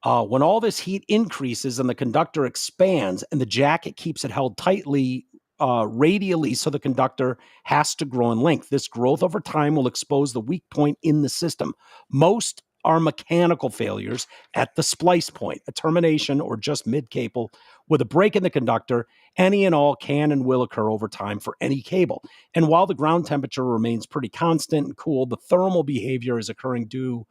When all this heat increases and the conductor expands and the jacket keeps it held tightly radially, so the conductor has to grow in length. This growth over time will expose the weak point in the system. Most are mechanical failures at the splice point, a termination or just mid-cable with a break in the conductor. Any and all can and will occur over time for any cable. And while the ground temperature remains pretty constant and cool, the thermal behavior is occurring due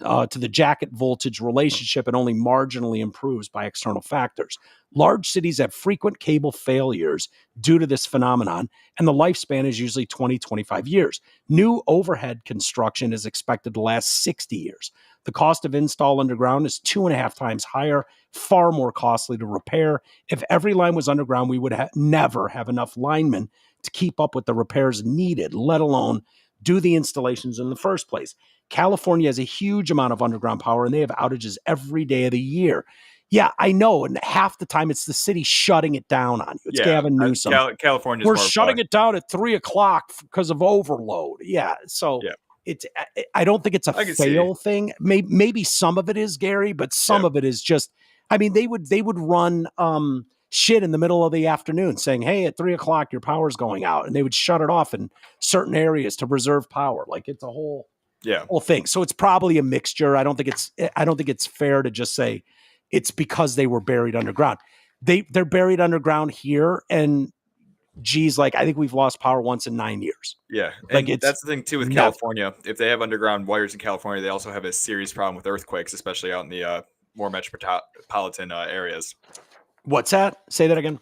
to the jacket voltage relationship and only marginally improves by external factors. Large cities have frequent cable failures due to this phenomenon, and the lifespan is usually 20, 25 years. New overhead construction is expected to last 60 years. The cost of install underground is 2.5 times higher, far more costly to repair. If every line was underground, we would never have enough linemen to keep up with the repairs needed, let alone do the installations in the first place. California has a huge amount of underground power, and they have outages every day of the year. Yeah, I know. And half the time it's the city shutting it down on you. It's Gavin Newsom. California. We're shutting it down at 3:00 because of overload. Yeah. So it's. I don't think it's a fail thing. Maybe some of it is, Gary, but some of it is just. I mean, they would run shit in the middle of the afternoon saying, "Hey, at 3:00 your power's going out," and they would shut it off in certain areas to preserve power. Like it's a whole thing. So it's probably a mixture. I don't think it's fair to just say it's because they were buried underground. They're buried underground here, and geez, like I think we've lost power once in 9 years. Yeah, and that's the thing too with California. If they have underground wires in California, they also have a serious problem with earthquakes, especially out in the more metropolitan areas. What's that? Say that again.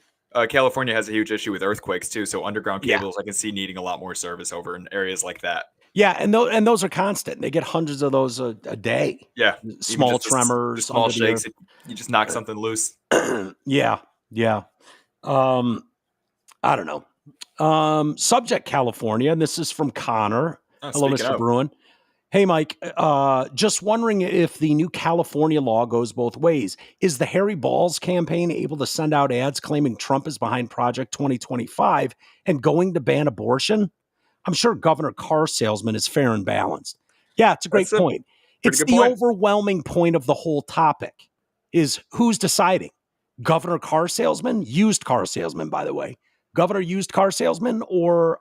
California has a huge issue with earthquakes too. So underground cables, I can see needing a lot more service over in areas like that. Yeah, and those are constant. They get hundreds of those a day. Yeah, small tremors, small shakes. You just knock something loose. Yeah. I don't know. Subject California, and this is from Connor. Hello, Mr. Bruin. Hey, Mike. Just wondering if the new California law goes both ways. Is the Harry Balls campaign able to send out ads claiming Trump is behind Project 2025 and going to ban abortion? I'm sure Governor Car Salesman is fair and balanced. Yeah, it's a great point. It's the overwhelming point of the whole topic is who's deciding? Governor Car Salesman? Used car salesman, by the way. Governor used car salesman or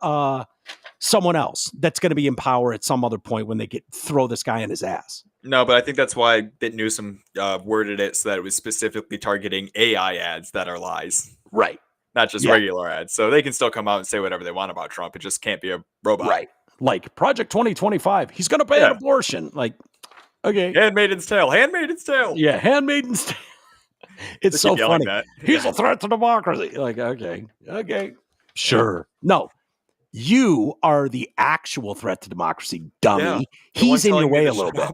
someone else that's going to be in power at some other point when they throw this guy in his ass? No, but I think that's why Bit Newsom worded it so that it was specifically targeting AI ads that are lies. Right. Not just regular ads. So they can still come out and say whatever they want about Trump. It just can't be a robot. Right. Like Project 2025. He's going to ban abortion. Like, okay. Handmaiden's Tale. Handmaiden's Tale. Yeah, Handmaiden's Tale. It's so funny. He's a threat to democracy. Like, okay. Sure. No. You are the actual threat to democracy, dummy. Yeah. He's in your way a little bit.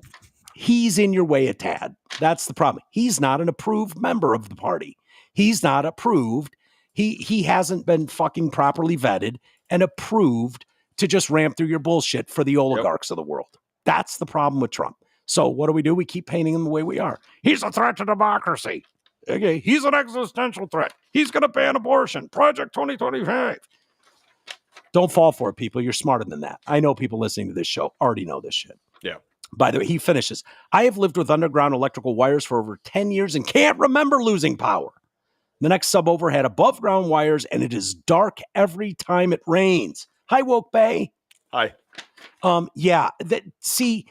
He's in your way a tad. That's the problem. He's not an approved member of the party. He's not approved. He hasn't been fucking properly vetted and approved to just ramp through your bullshit for the oligarchs of the world. That's the problem with Trump. So what do? We keep painting him the way we are. He's a threat to democracy. Okay, he's an existential threat. He's going to ban abortion. Project 2025. Don't fall for it, people. You're smarter than that. I know people listening to this show already know this shit. Yeah. By the way, he finishes, I have lived with underground electrical wires for over 10 years and can't remember losing power. The next sub over had above ground wires, and it is dark every time it rains. Hi, Woke Bay. Hi. See,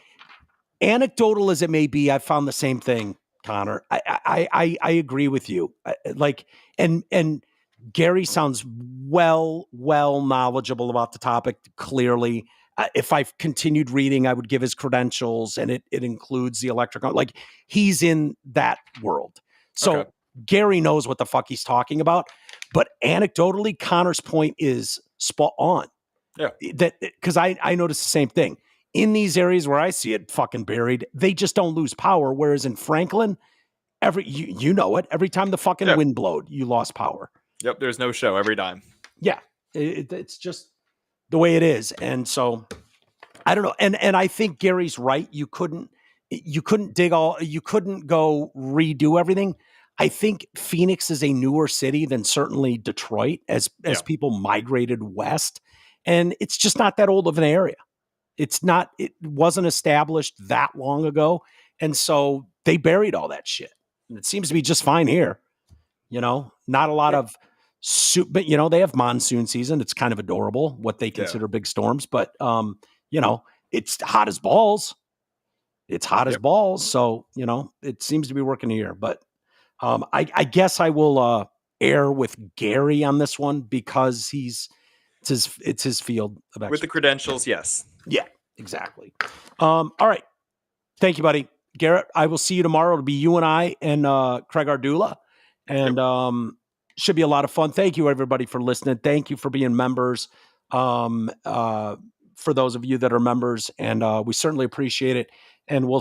anecdotal as it may be, I found the same thing, Connor. I agree with you. And Gary sounds well knowledgeable about the topic. Clearly, if I've continued reading, I would give his credentials, and it includes the electrical. Like, he's in that world, so okay. Gary knows what the fuck he's talking about. But anecdotally, Connor's point is spot on. Yeah, that because I noticed the same thing. In these areas where I see it fucking buried, they just don't lose power. Whereas in Franklin, you know it. Every time the fucking wind blowed, you lost power. Yep, there's no show every time. Yeah, it's just the way it is. And so I don't know. And I think Gary's right. You couldn't go redo everything. I think Phoenix is a newer city than certainly Detroit as people migrated west. And it's just not that old of an area. It wasn't established that long ago. And so they buried all that shit. And it seems to be just fine here. Not a lot of but they have monsoon season. It's kind of adorable what they consider big storms, but it's hot as balls. It's hot as balls. So, it seems to be working here, but I guess I will err with Gary on this one because it's his field of expertise. With the credentials, yes. Yeah, exactly. All right. Thank you, buddy. Garrett, I will see you tomorrow. It'll be you and I and Craig Ardula. And should be a lot of fun. Thank you, everybody, for listening. Thank you for being members. For those of you that are members, and we certainly appreciate it. And we'll